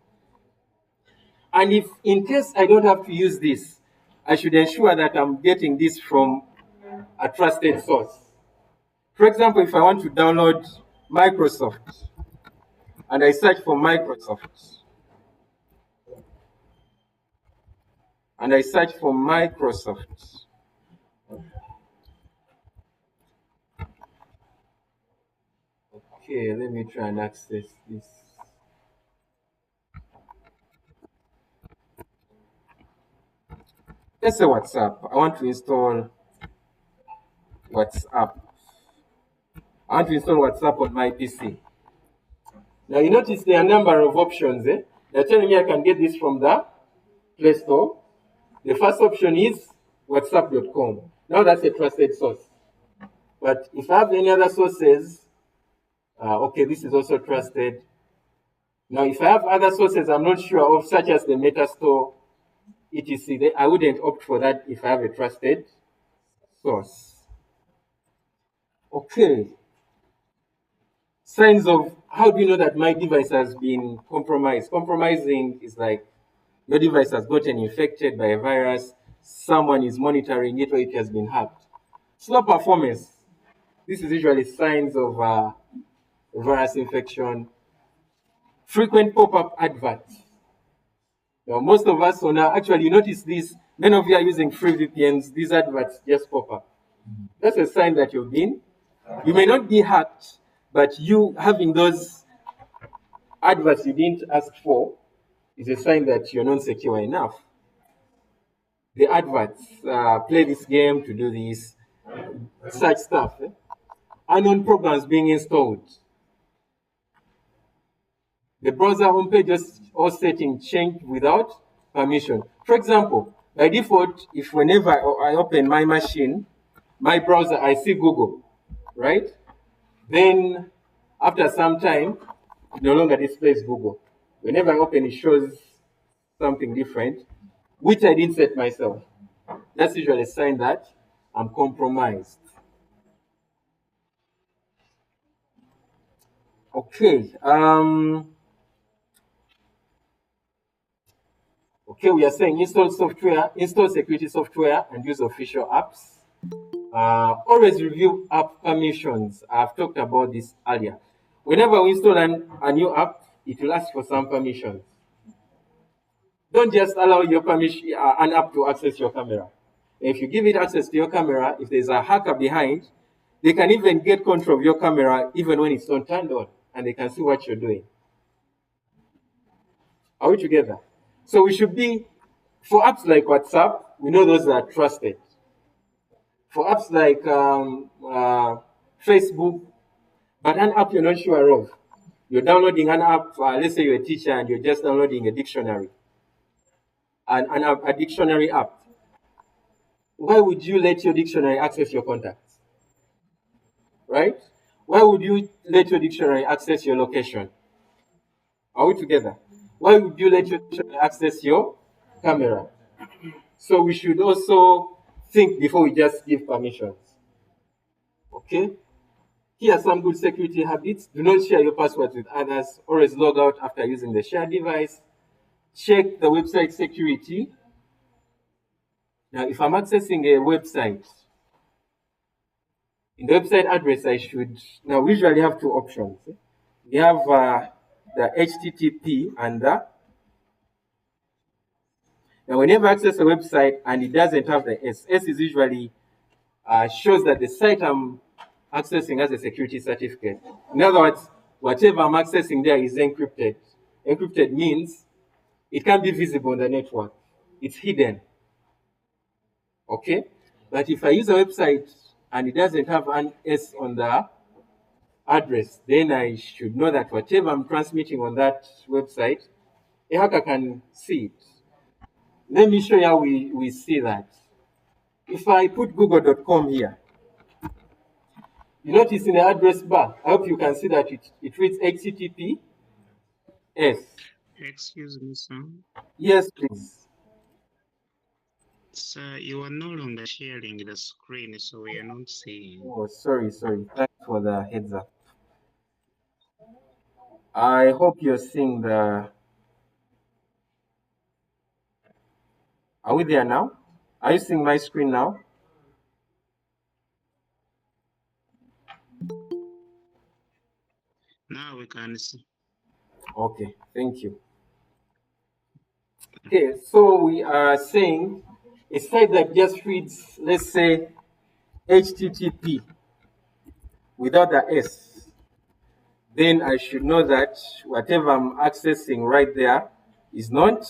And if in case I don't have to use this, I should ensure that I'm getting this from a trusted source. For example, if I want to download Microsoft and I search for Microsoft, Okay, let me try and access this. Let's say WhatsApp. I want to install WhatsApp. On my PC. Now you notice there are a number of options. They're telling me I can get this from the Play Store. The first option is WhatsApp.com. Now that's a trusted source. But if I have any other sources, okay, this is also trusted. Now, if I have other sources I'm not sure of, such as the Metastore, etc., I wouldn't opt for that if I have a trusted source. Okay. Signs of how do you know that my device has been compromised? Compromising is like your device has gotten infected by a virus, someone is monitoring it, or it has been hacked. Slow performance. This is usually signs of virus infection. Frequent pop-up adverts. Now, most of us actually you notice this, many of you are using free VPNs, these adverts just pop up. That's a sign that you may not be hacked, but you having those adverts you didn't ask for is a sign that you're not secure enough. The adverts, play this game to do this, such stuff. Unknown programs being installed. The browser homepage or setting changed without permission. For example, by default, if whenever I open my machine, my browser, I see Google, right? Then after some time, it no longer displays Google. Whenever I open, it shows something different, which I didn't set myself. That's usually a sign that I'm compromised. Okay. Okay, we are saying install software, install security software, and use official apps. Always review app permissions. I've talked about this earlier. Whenever we install a new app, it will ask for some permissions. Don't just allow your an app to access your camera. If you give it access to your camera, if there's a hacker behind, they can even get control of your camera even when it's not turned on, and they can see what you're doing. Are we together? So we should be, for apps like WhatsApp, we know those are trusted. For apps like Facebook, but an app you're not sure of. You're downloading an app, let's say you're a teacher and you're just downloading a dictionary, a dictionary app. Why would you let your dictionary access your contacts? Right? Why would you let your dictionary access your location? Are we together? Why would you let your dictionary access your camera? So we should also think before we just give permissions. Okay? Here are some good security habits. Do not share your passwords with others. Always log out after using the shared device. Check the website security. Now, if I'm accessing a website, in the website address, now we usually have two options. We have the HTTP and the, now whenever I access a website and it doesn't have the S is usually shows that the site I'm accessing has a security certificate. In other words, whatever I'm accessing there is encrypted. Encrypted means it can't be visible on the network. It's hidden. Okay? But if I use a website and it doesn't have an S on the address, then I should know that whatever I'm transmitting on that website, a hacker can see it. Let me show you how we see that. If I put google.com here, you notice in the address bar, I hope you can see that it reads HTTPS. Excuse me, sir. Yes, please. Sir, you are no longer sharing the screen, so we are not seeing. Oh, sorry. Thanks for the heads up. I hope you're seeing the... Are we there now? Are you seeing my screen now? Now we can see. Okay, thank you. Okay, so we are saying a site that just reads, let's say, HTTP without the S, then I should know that whatever I'm accessing right there is not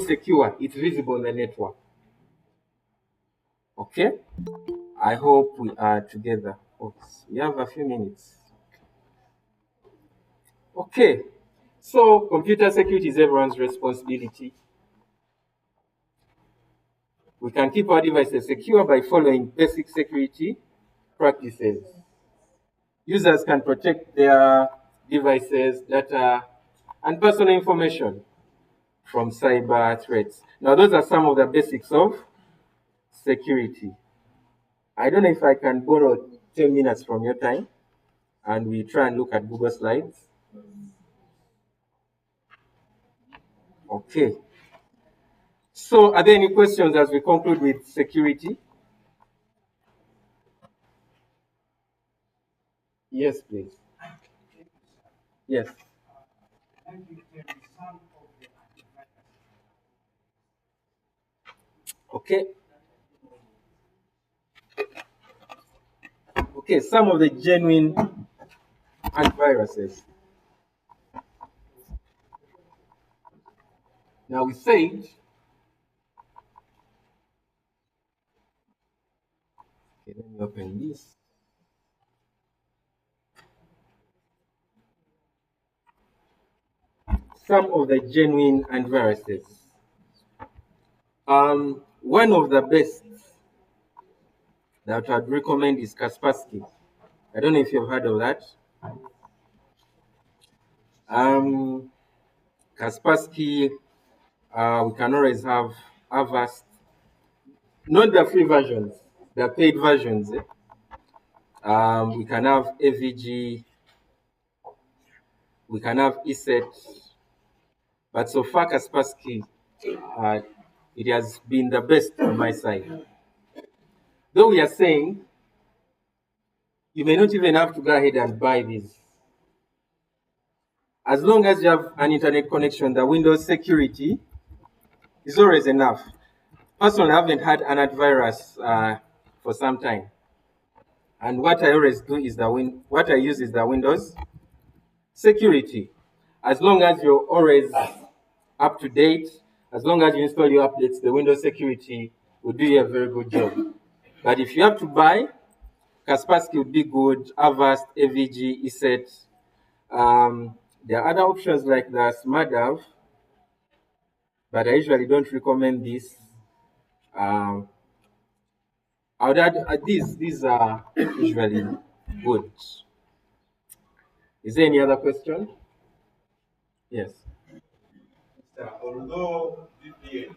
secure. It's visible on the network. Okay? I hope we are together. Folks. We have a few minutes. Okay. So computer security is everyone's responsibility. We can keep our devices secure by following basic security practices. Users can protect their devices, data, and personal information from cyber threats. Now, those are some of the basics of security. I don't know if I can borrow 10 minutes from your time and we try and look at Google Slides. Okay. So, are there any questions as we conclude with security? Yes, please. Yes. Okay. Okay. Some of the genuine antiviruses. Now we said, okay, let me open this. Some of the genuine antiviruses. One of the best that I'd recommend is Kaspersky. I don't know if you've heard of that. Um, Kaspersky, we can always have Avast, not the free versions, the paid versions. We can have AVG, we can have ESET, but so far Kaspersky, uh, it has been the best on my side. Though we are saying you may not even have to go ahead and buy these. As long as you have an internet connection, the Windows security is always enough. Personally, I haven't had an antivirus for some time. And what I always do is what I use is the Windows security. As long as you're always up to date, as long as you install your updates, the Windows security will do you a very good job. But if you have to buy, Kaspersky would be good, Avast, AVG, ESET. There are other options like the SmartDAV, but I usually don't recommend this. I would add, these are usually good. Is there any other question? Yes. Although VPN is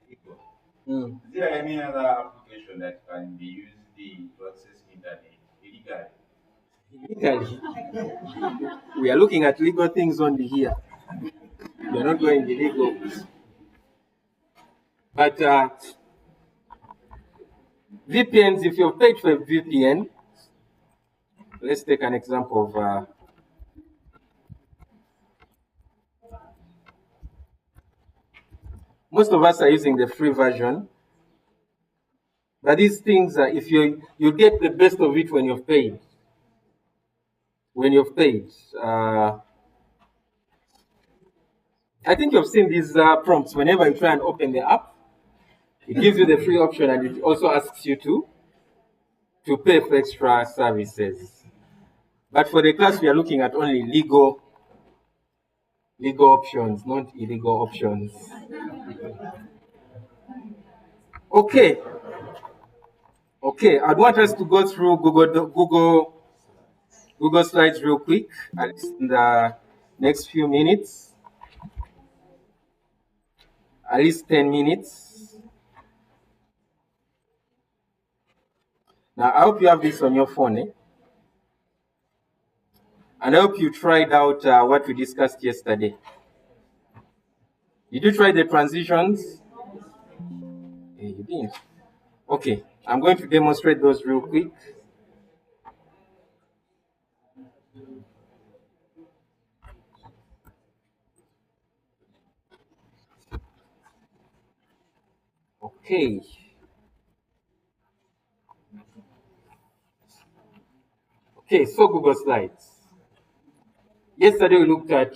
illegal, Mm. is there any other application that can be used to access internet illegally? Legally, we are looking at legal things only here. We are not going illegal. But VPNs, if you've paid for a VPN, let's take an example of most of us are using the free version. But these things, if you get the best of it when you've paid. When you've paid, I think you've seen these prompts. Whenever you try and open the app, it gives you the free option, and it also asks you to pay for extra services. But for the class, we are looking at only legal options, not illegal options. Okay. Okay, I'd want us to go through Google Slides real quick, at least in the next few minutes, at least 10 minutes. Now, I hope you have this on your phone, and I hope you tried out what we discussed yesterday. Did you try the transitions? You didn't. Okay, I'm going to demonstrate those real quick. Okay. Okay, so Google Slides. Yesterday we looked at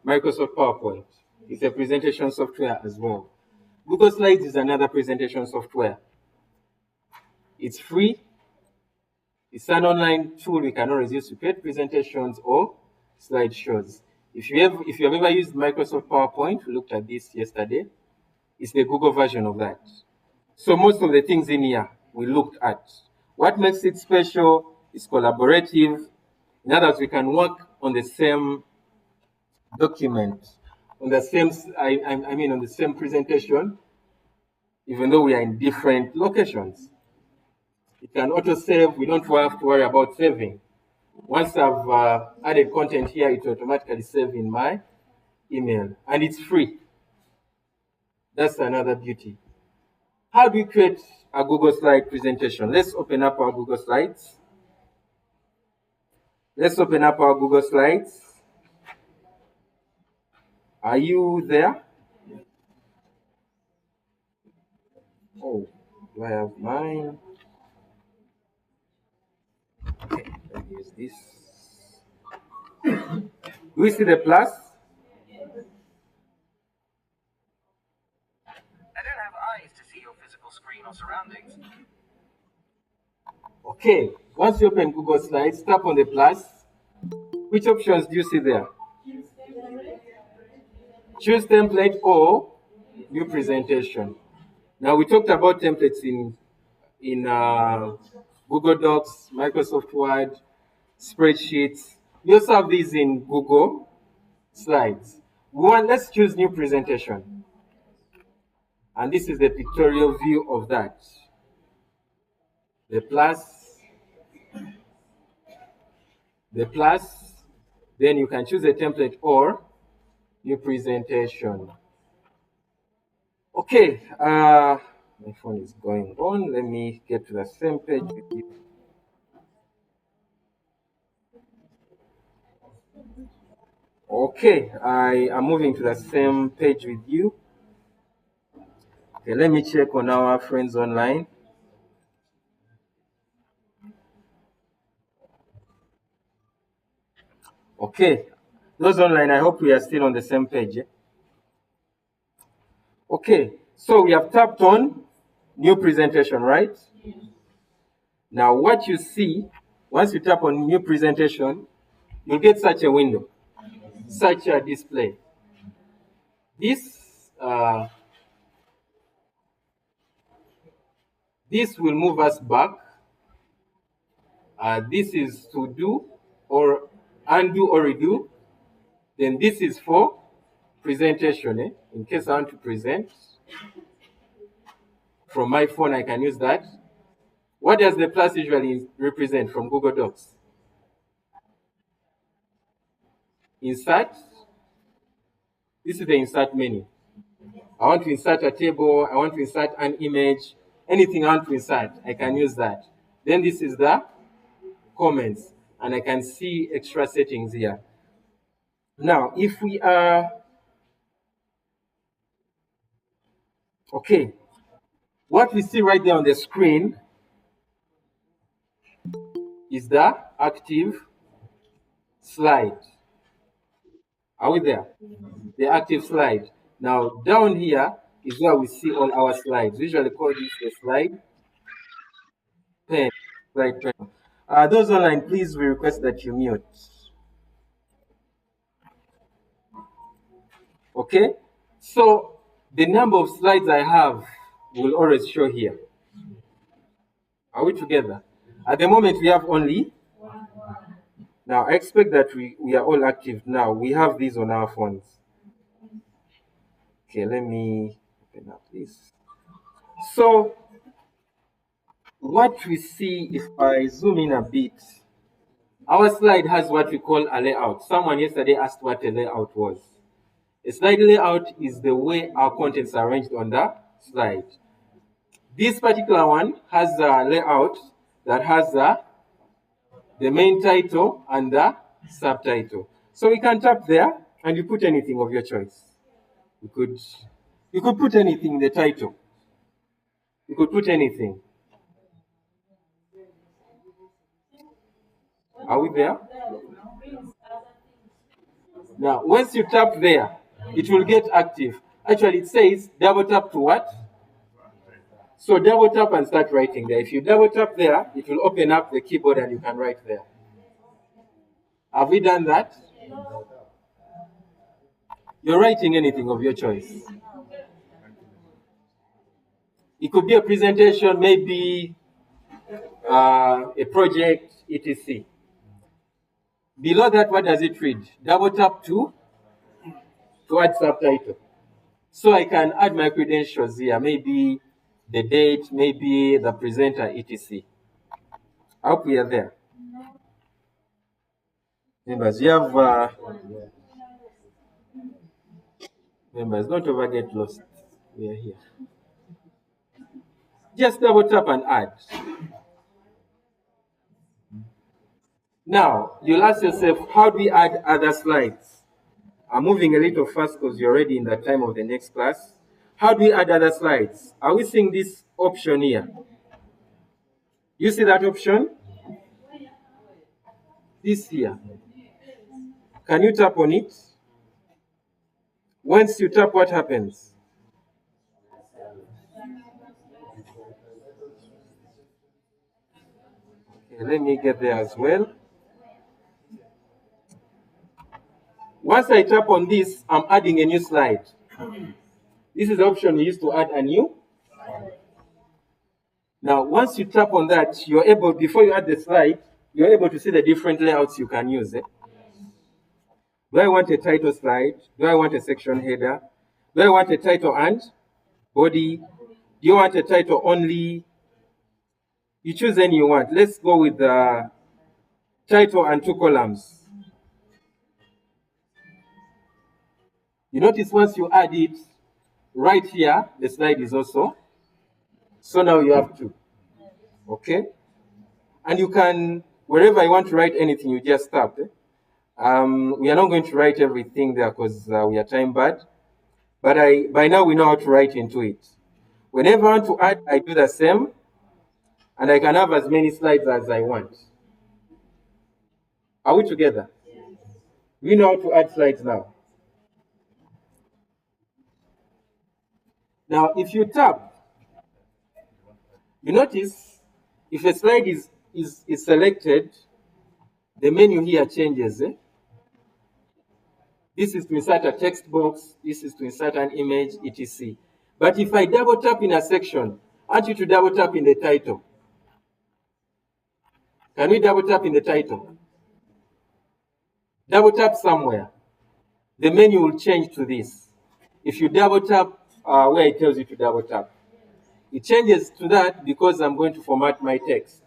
Microsoft PowerPoint. It's a presentation software as well. Google Slides is another presentation software. It's free. It's an online tool we can always use to create presentations or slideshows. If you have ever used Microsoft PowerPoint, we looked at this yesterday. It's the Google version of that. So most of the things in here we looked at. What makes it special is collaborative. In other words, we can work on the same document, on the same, I mean on the same presentation, even though we are in different locations. It can auto-save. We don't have to worry about saving. Once I've added content here, it automatically save in my email. And it's free. That's another beauty. How do we create a Google Slide presentation? Let's open up our Google Slides. Let's open up our Google Slides. Are you there? Oh, do I have mine? Okay, let me use this. Do we see the plus? I don't have eyes to see your physical screen or surroundings. Okay, once you open Google Slides, tap on the plus. Which options do you see there? Choose template or new presentation. Now we talked about templates in Google Docs, Microsoft Word, spreadsheets. We also have these in Google Slides. Let's choose new presentation. And this is the pictorial view of that. The plus, then you can choose a template or new presentation. Okay, my phone is going on. Let me get to the same page with you. Okay, I am moving to the same page with you. Okay, let me check on our friends online. Okay, those online, I hope we are still on the same page. Okay, so we have tapped on new presentation, right? Now, what you see, once you tap on new presentation, you'll get such a window, such a display. This will move us back. This is to do or undo or redo. Then this is for presentation. In case I want to present from my phone, I can use that. What does the plus usually represent from Google Docs? Insert. This is the insert menu. I want to insert a table, I want to insert an image, anything I want to insert, I can use that. Then this is the comments, and I can see extra settings here. Now, if we are, okay, what we see right there on the screen is the active slide. Are we there? The active slide. Now, down here is where we see all our slides. We usually call this the slide pane. Slide pane. Those online, please, we request that you mute. Okay? So, the number of slides I have will always show here. Are we together? At the moment, we have only. Now, I expect that we are all active now. We have these on our phones. Okay, let me open up this. So, what we see, if I zoom in a bit, our slide has what we call a layout. Someone yesterday asked what a layout was. A slide layout is the way our contents are arranged on the slide. This particular one has a layout that has the main title and the subtitle. So we can tap there and you put anything of your choice. You could put anything in the title. You could put anything. Are we there? Now, once you tap there, it will get active. Actually, it says double tap to what? So double tap and start writing there. If you double tap there, it will open up the keyboard and you can write there. Have we done that? You're writing anything of your choice. It could be a presentation, maybe a project, etc. Below that, what does it read? Double tap to add subtitle. So I can add my credentials here, maybe the date, maybe the presenter, etc. I hope we are there. Members, you have members, don't ever get lost. We are here. Just double tap and add. Now, you'll ask yourself, how do we add other slides? I'm moving a little fast because you're already in the time of the next class. How do we add other slides? Are we seeing this option here? You see that option? This here. Can you tap on it? Once you tap, what happens? Okay, let me get there as well. Once I tap on this, I'm adding a new slide. This is the option we use to add a new. Now, once you tap on that, you're able, before you add the slide, you're able to see the different layouts you can use. Do I want a title slide? Do I want a section header? Do I want a title and body? Do you want a title only? You choose any you want. Let's go with the title and 2 columns. You notice once you add it, right here, the slide is also. So now you have 2. Okay? And you can, wherever you want to write anything, you just tap. We are not going to write everything there because we are time bad. But by now we know how to write into it. Whenever I want to add, I do the same. And I can have as many slides as I want. Are we together? We know how to add slides now. Now, if you tap, you notice if a slide is selected, the menu here changes. This is to insert a text box. This is to insert an image, etc. But if I double tap in a section, I want you to double tap in the title. Can we double tap in the title? Double tap somewhere. The menu will change to this. If you double tap where it tells you to double tap, it changes to that because I'm going to format my text.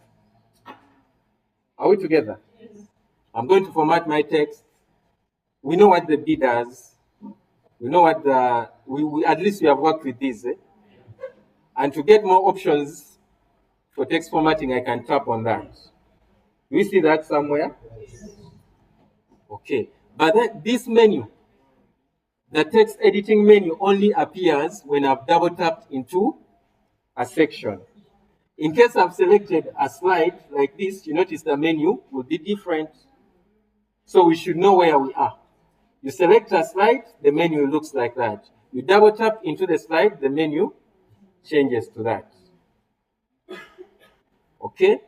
Are we together? I'm going to format my text. We know what the B does. We know what at least we have worked with this. And to get more options for text formatting, I can tap on that. Do we see that somewhere? Okay. But this menu, the text editing menu, only appears when I've double tapped into a section. In case I've selected a slide like this, you notice the menu will be different. So we should know where we are. You select a slide, the menu looks like that. You double tap into the slide, the menu changes to that. Okay?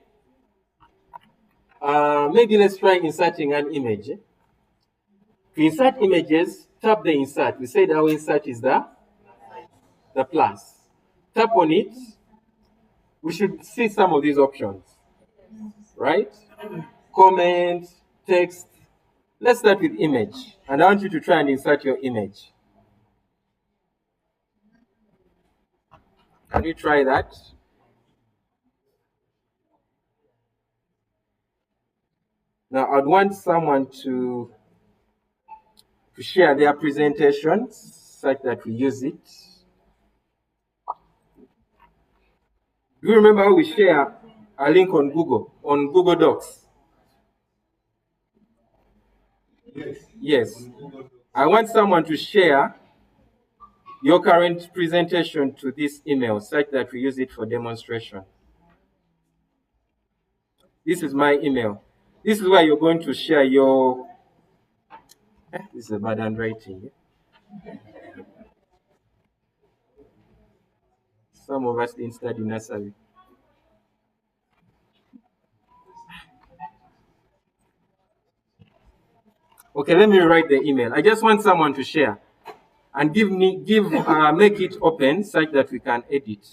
Maybe let's try inserting an image. To insert images, tap the insert. We said our insert is the plus. Tap on it. We should see some of these options, right? Comment, text. Let's start with image. And I want you to try and insert your image. Can you try that? Now, I'd want someone to share their presentation such that we use it. Do you remember how we share a link on Google Docs? Yes. I want someone to share your current presentation to this email such that we use it for demonstration. This is my email. This is where you're going to share your... This is a bad handwriting. Some of us didn't study nursery. Okay, let me write the email. I just want someone to share and make it open such that we can edit.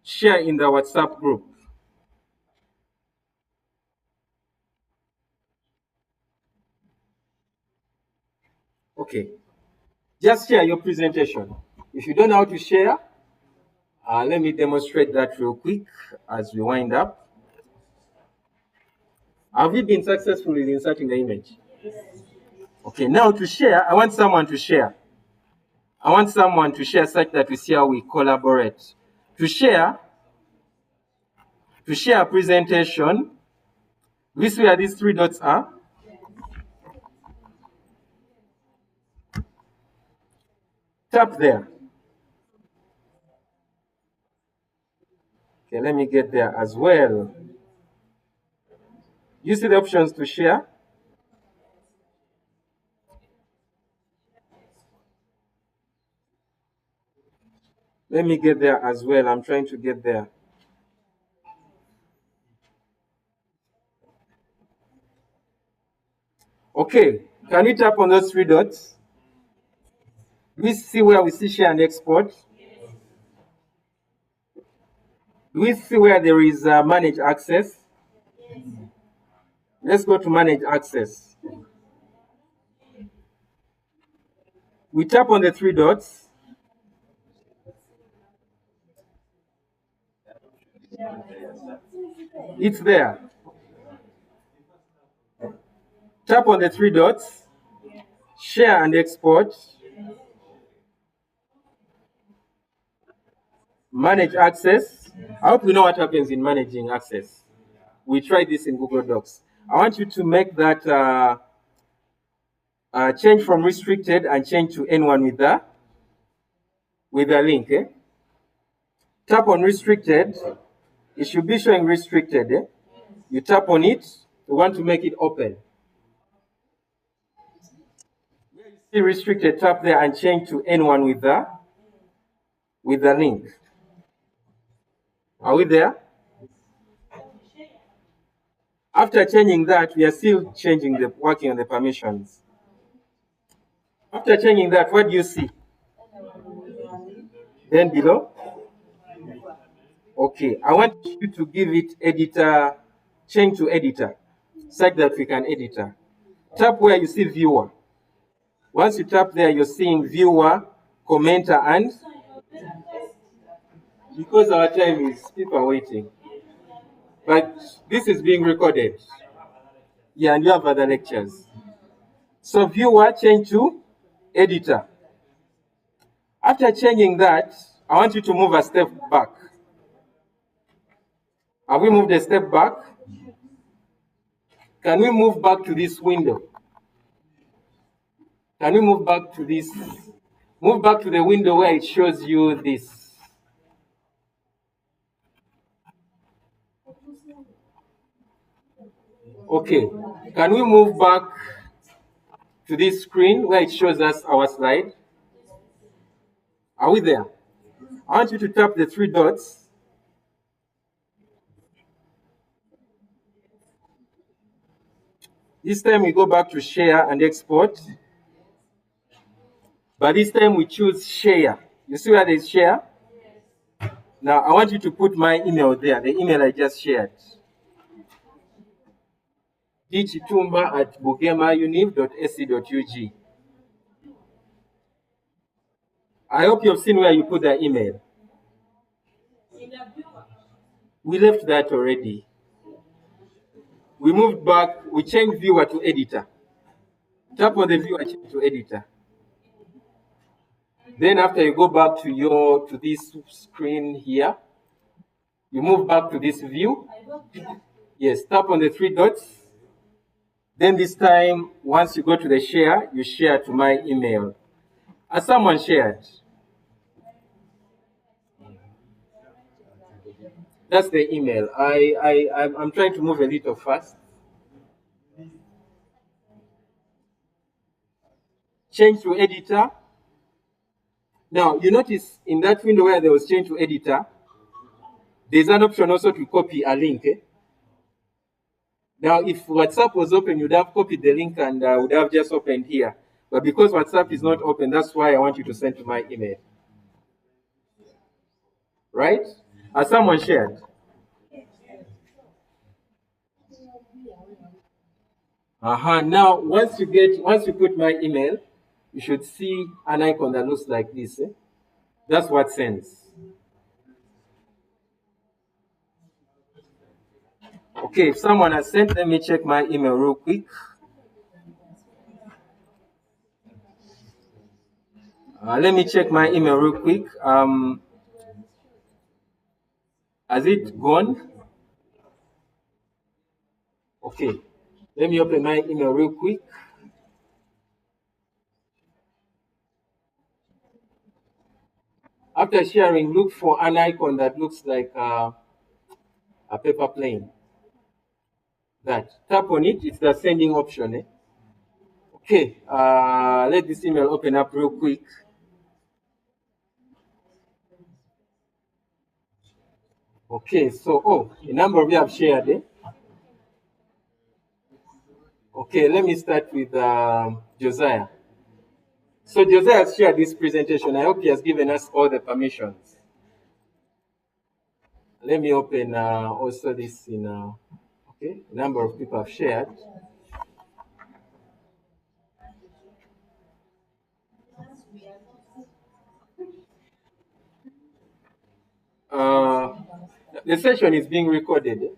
Share in the WhatsApp group. Okay, just share your presentation. If you don't know how to share, let me demonstrate that real quick as we wind up. Have you been successful in inserting the image? Okay, now to share, I want someone to share. I want someone to share such that we see how we collaborate. To share a presentation, we see where these three dots are. Tap there. Okay, let me get there as well. You see the options to share? Let me get there as well. I'm trying to get there. Okay, can we tap on those three dots? We see where we see share and export. We see where there is manage access. Let's go to manage access. We tap on the three dots. It's there. Tap on the three dots, share and export, manage access. I hope you know what happens in managing access. We tried this in Google Docs. I want you to make that change from restricted and change to anyone with the link. Tap on restricted. It should be showing restricted. You tap on it. You want to make it open. Where you see restricted, tap there and change to anyone with the link. Are we there? After changing that, we are still working on the permissions. After changing that, what do you see? Then below? Okay, I want you to give it editor, change to editor, such that we can editor. Tap where you see viewer. Once you tap there, you're seeing viewer, commenter, and because our time is, people are waiting. But this is being recorded. Yeah, and you have other lectures. So viewer, change to editor. After changing that, I want you to move a step back. Have we moved a step back? Can we move back to this window? Can we move back to this? Move back to the window where it shows you this. Okay. Can we move back to this screen where it shows us our slide? Are we there? I want you to tap the three dots. This time we go back to share and export. But this time we choose share. You see where there's share? Now I want you to put my email there, the email I just shared. dchitumba@bugemauniv.ac.ug. I hope you've seen where you put the email. We left that already. We moved back, we changed viewer to editor. Tap on the viewer, change to editor. Then after you go back to this screen here, you move back to this view. Yes, tap on the three dots. Then this time, once you go to the share, you share to my email. As someone shared, that's the email. I'm trying to move a little fast. Change to editor. Now, you notice in that window where there was change to editor, there's an option also to copy a link. Now, if WhatsApp was open, you'd have copied the link and would have just opened here. But because WhatsApp is not open, that's why I want you to send to my email. Right? As someone shared. Now, once you put my email, you should see an icon that looks like this. That's what sends. Okay, if someone has sent, let me check my email real quick. Let me check my email real quick. Has it gone? Okay. Let me open my email real quick. After sharing, look for an icon that looks like a paper plane. That. Tap on it. It's the sending option. Eh? Okay. Let this email open up real quick. Okay. So, a number of you have shared. Eh? Okay. Let me start with Josiah. So Josiah has shared this presentation. I hope he has given us all the permissions. Let me open also this in, okay, a number of people have shared. The session is being recorded.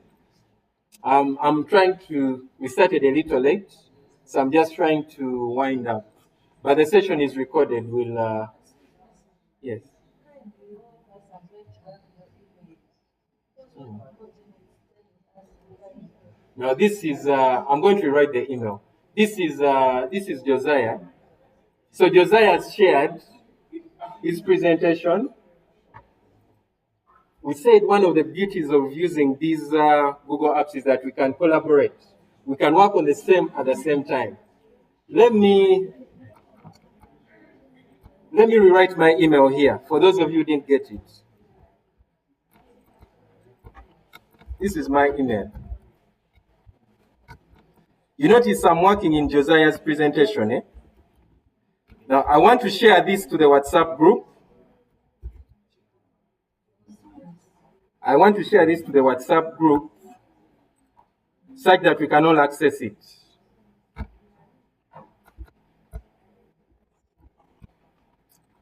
I'm trying to, we started a little late, so I'm just trying to wind up. But the session is recorded. We'll, yes. Now this is, I'm going to write the email. This is Josiah. So Josiah has shared his presentation. We said one of the beauties of using these Google Apps is that we can collaborate. We can work on the same at the same time. Let me rewrite my email here for those of you who didn't get it. This is my email. You notice I'm working in Josiah's presentation. Eh? Now I want to share this to the WhatsApp group. I want to share this to the WhatsApp group such that we can all access it.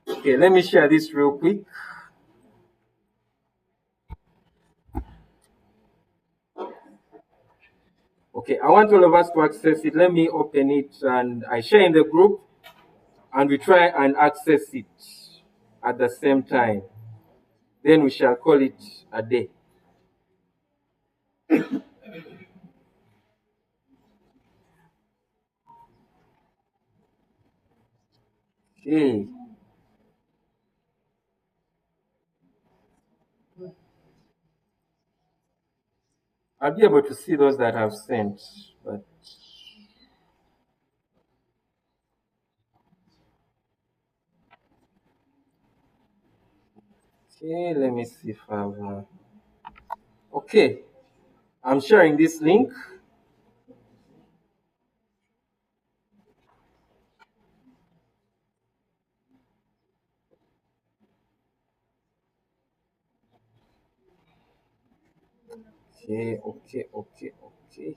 Okay, let me share this real quick. Okay, I want all of us to access it. Let me open it and I share in the group and we try and access it at the same time. Then we shall call it a day. Okay. I'll be able to see those that have sent, but okay, let me see if I've okay. I'm sharing this link. Okay.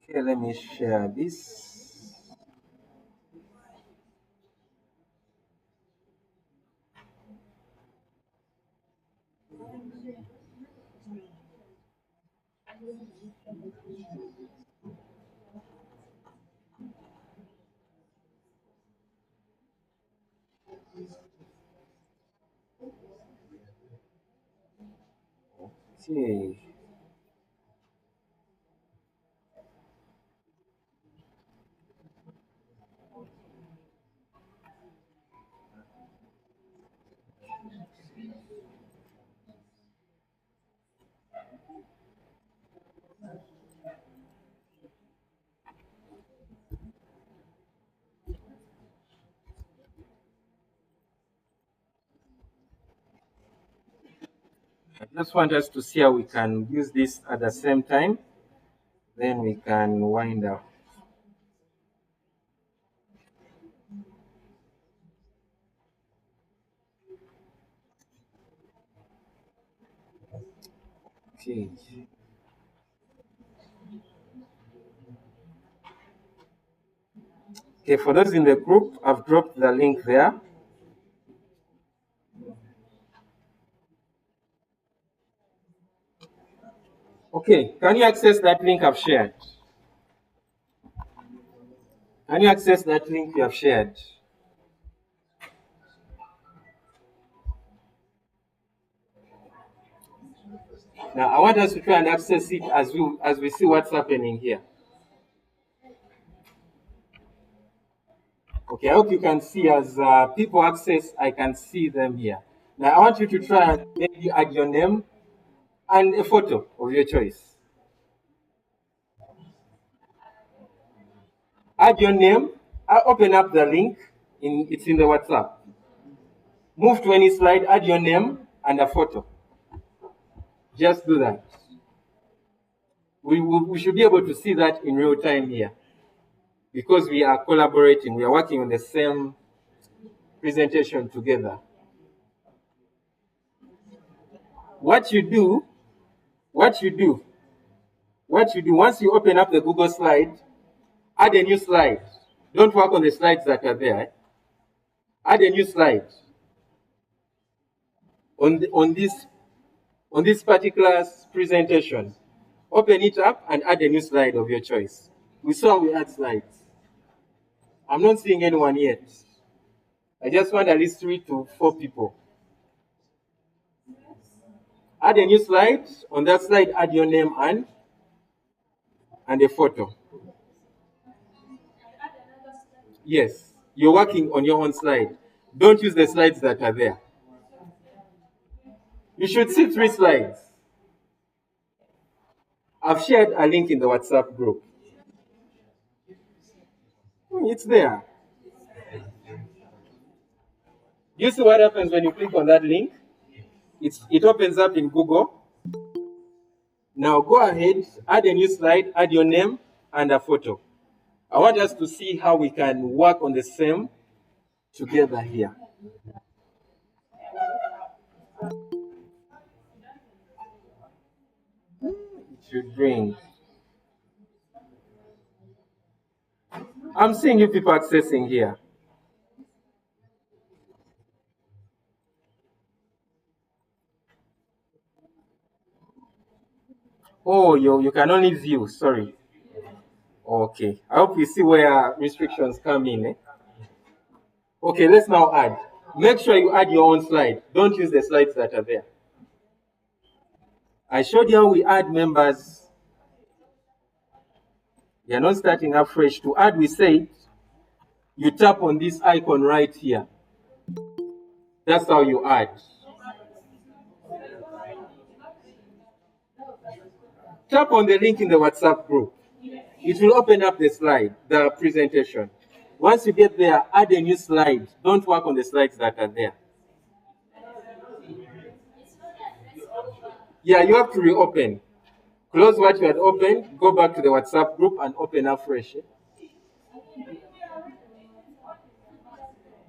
Okay, let me share this. Okay. I just want us to see how we can use this at the same time. then we can wind up. Okay. Okay, for those in the group, I've dropped the link there. Okay, can you access that link I've shared? Can you access that link you have shared? Now, I want us to try and access it as we see what's happening here. Okay, I hope you can see as people access, I can see them here. Now, I want you to try and maybe add your name and a photo of your choice. Add your name, I'll open up the link, it's in the WhatsApp. Move to any slide, add your name and a photo. Just do that. We should be able to see that in real time here because we are collaborating, we are working on the same presentation together. What you do, once you open up the Google slide, add a new slide. Don't work on the slides that are there. Add a new slide. On this particular presentation, open it up and add a new slide of your choice. We saw we had slides. I'm not seeing anyone yet. I just want at least 3 to 4 people. Add a new slide. On that slide, add your name and a photo. Yes, you're working on your own slide. Don't use the slides that are there. You should see 3 slides. I've shared a link in the WhatsApp group. It's there. You see what happens when you click on that link? It opens up in Google. Now go ahead, add a new slide, add your name and a photo. I want us to see how we can work on the same together here. It should bring. I'm seeing you people accessing here. Oh, you can only view, sorry. Okay, I hope you see where restrictions come in. Eh? Okay, let's now add. Make sure you add your own slide. Don't use the slides that are there. I showed you how we add members. You're not starting up fresh. To add, we say you tap on this icon right here. That's how you add. Tap on the link in the WhatsApp group. It will open up the slide, the presentation. Once you get there, add a new slide. Don't work on the slides that are there. Yeah, you have to reopen. Close what you had opened, go back to the WhatsApp group and open up fresh.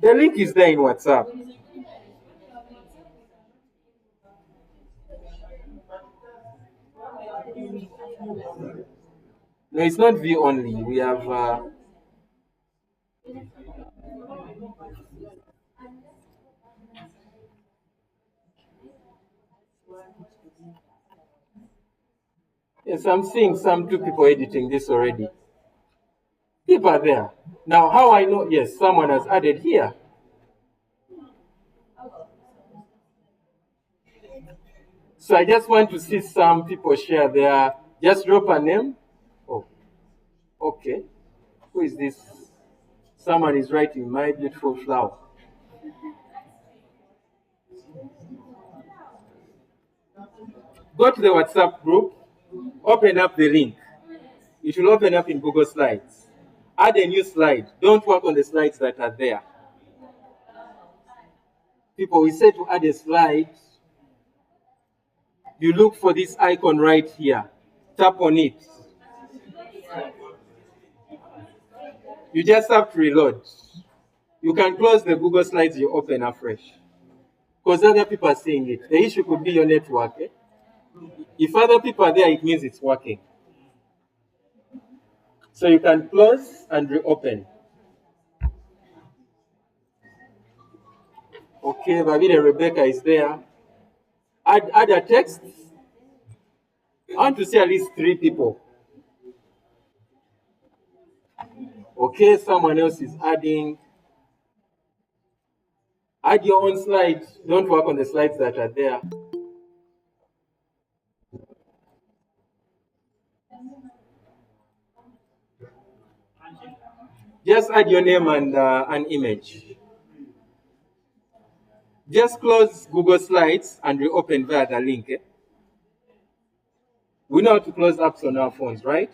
The link is there in WhatsApp. No, it's not view only. We have yes, I'm seeing some 2 people editing this already. People are there. Now, how I know? Yes, someone has added here. So I just want to see some people share there. Just drop a name. Oh, okay. Who is this? Someone is writing, "My beautiful flower." Go to the WhatsApp group, open up the link. It will open up in Google Slides. Add a new slide. Don't work on the slides that are there. People, we say to add a slide, you look for this icon right here. Tap on it. You just have to reload. You can close the Google Slides you open afresh. Because other people are seeing it. The issue could be your network. Eh? If other people are there, it means it's working. So you can close and reopen. Okay, David and Rebecca is there. Add a text. I want to see at least 3 people. Okay, someone else is adding. Add your own slide. Don't work on the slides that are there. Just add your name and an image. Just close Google Slides and reopen via the link. Eh? We know how to close apps on our phones, right?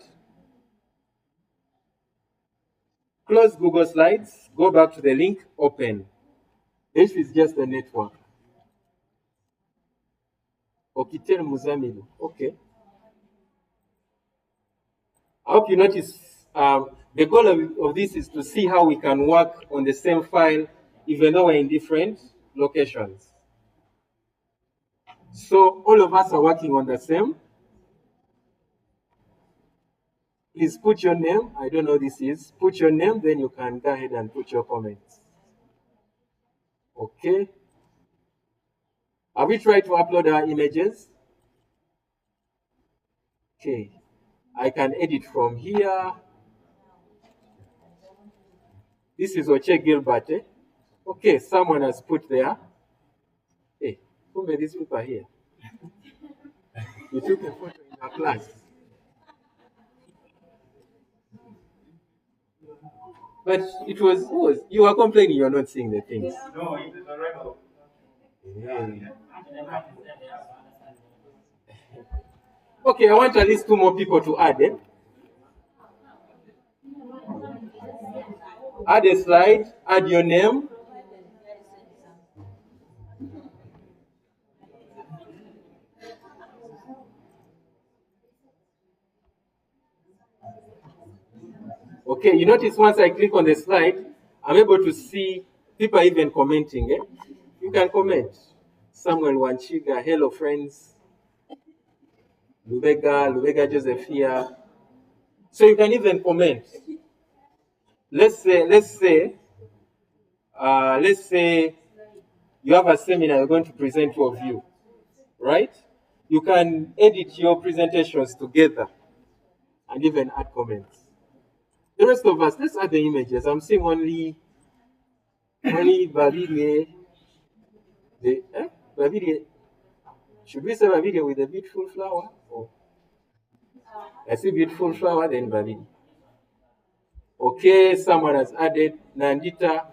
Close Google Slides, go back to the link, open. This is just the network. Okitel Muzamilu. Okay. I hope you notice the goal of this is to see how we can work on the same file even though we're in different locations. So all of us are working on the same. Please put your name. I don't know what this is. Put your name, then you can go ahead and put your comments. Okay. Have we tried to upload our images? Okay. I can edit from here. This is Oche Gilbert. Eh? Okay, someone has put there. Hey, who made these people here? You took a photo in your class. But it was you were complaining you're not seeing the things. No, it is a record. Yeah. Okay, I want at least 2 more people to add it. Add a slide, add your name. Okay, you notice once I click on the slide, I'm able to see people even commenting. Eh? You can comment. Samuel Wanchiga, hello friends. Lubega Joseph here. So you can even comment. Let's say you have a seminar you're going to present 2 of you, right? You can edit your presentations together and even add comments. The rest of us, let's add the images. I'm seeing only Babide. Babide. Should we say Babide with a beautiful flower? Oh. I see beautiful flower, then Babide. Okay, someone has added Nandita.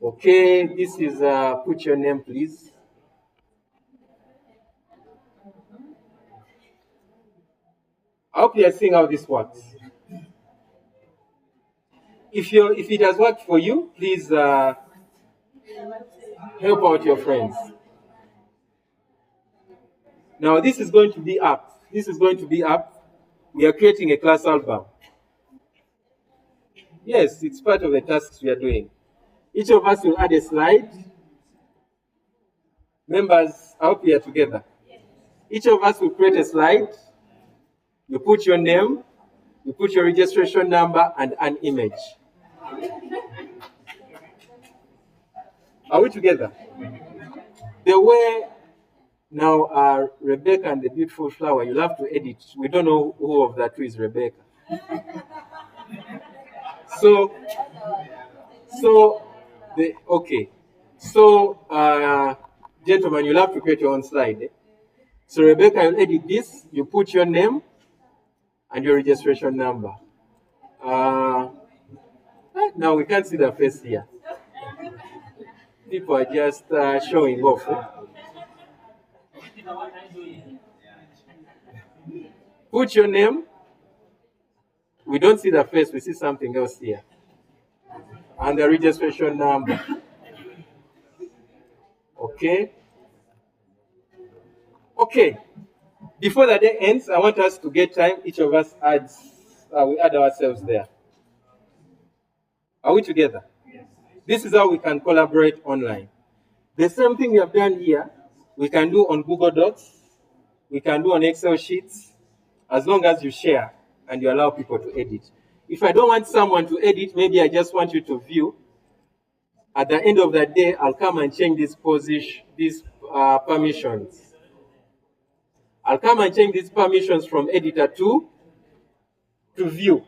Okay, this is put your name, please. I hope you are seeing how this works. If it has worked for you, please help out your friends. Now this is going to be up. This is going to be up. We are creating a class album. Yes, it's part of the tasks we are doing. Each of us will add a slide. Members, I hope we are together. Each of us will create a slide. You put your name, you put your registration number and an image. Are we together? The way now Rebecca and the beautiful flower, you'll have to edit. We don't know who of that 2 is Rebecca. So okay. So gentlemen, you'll have to create your own slide. Eh? So Rebecca, you'll edit this, you put your name and your registration number. Now we can't see the face here. People are just showing off. Eh? Put your name. We don't see the face, we see something else here. And the registration number. Okay. Okay. Before the day ends, I want us to get time. Each of us adds we add ourselves there. Are we together? This is how we can collaborate online. The same thing we have done here, we can do on Google Docs, we can do on Excel sheets, as long as you share and you allow people to edit. If I don't want someone to edit, maybe I just want you to view. At the end of the day, I'll come and change these permissions. I'll come and change these permissions from editor to view.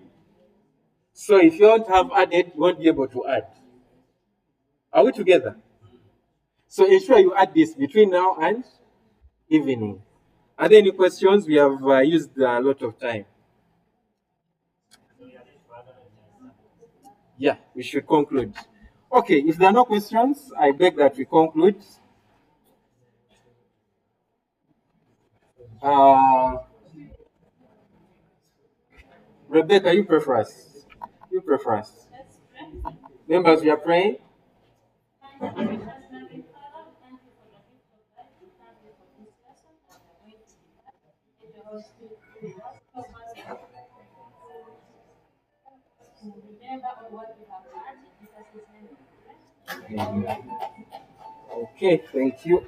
So if you don't have added, you won't be able to add. Are we together? So ensure you add this between now and evening. Are there any questions? We have used a lot of time. Yeah, we should conclude. Okay, if there are no questions, I beg that we conclude. Uh, Rebecca, you pray for us. You pray for us. Members, we are praying. Okay, thank you.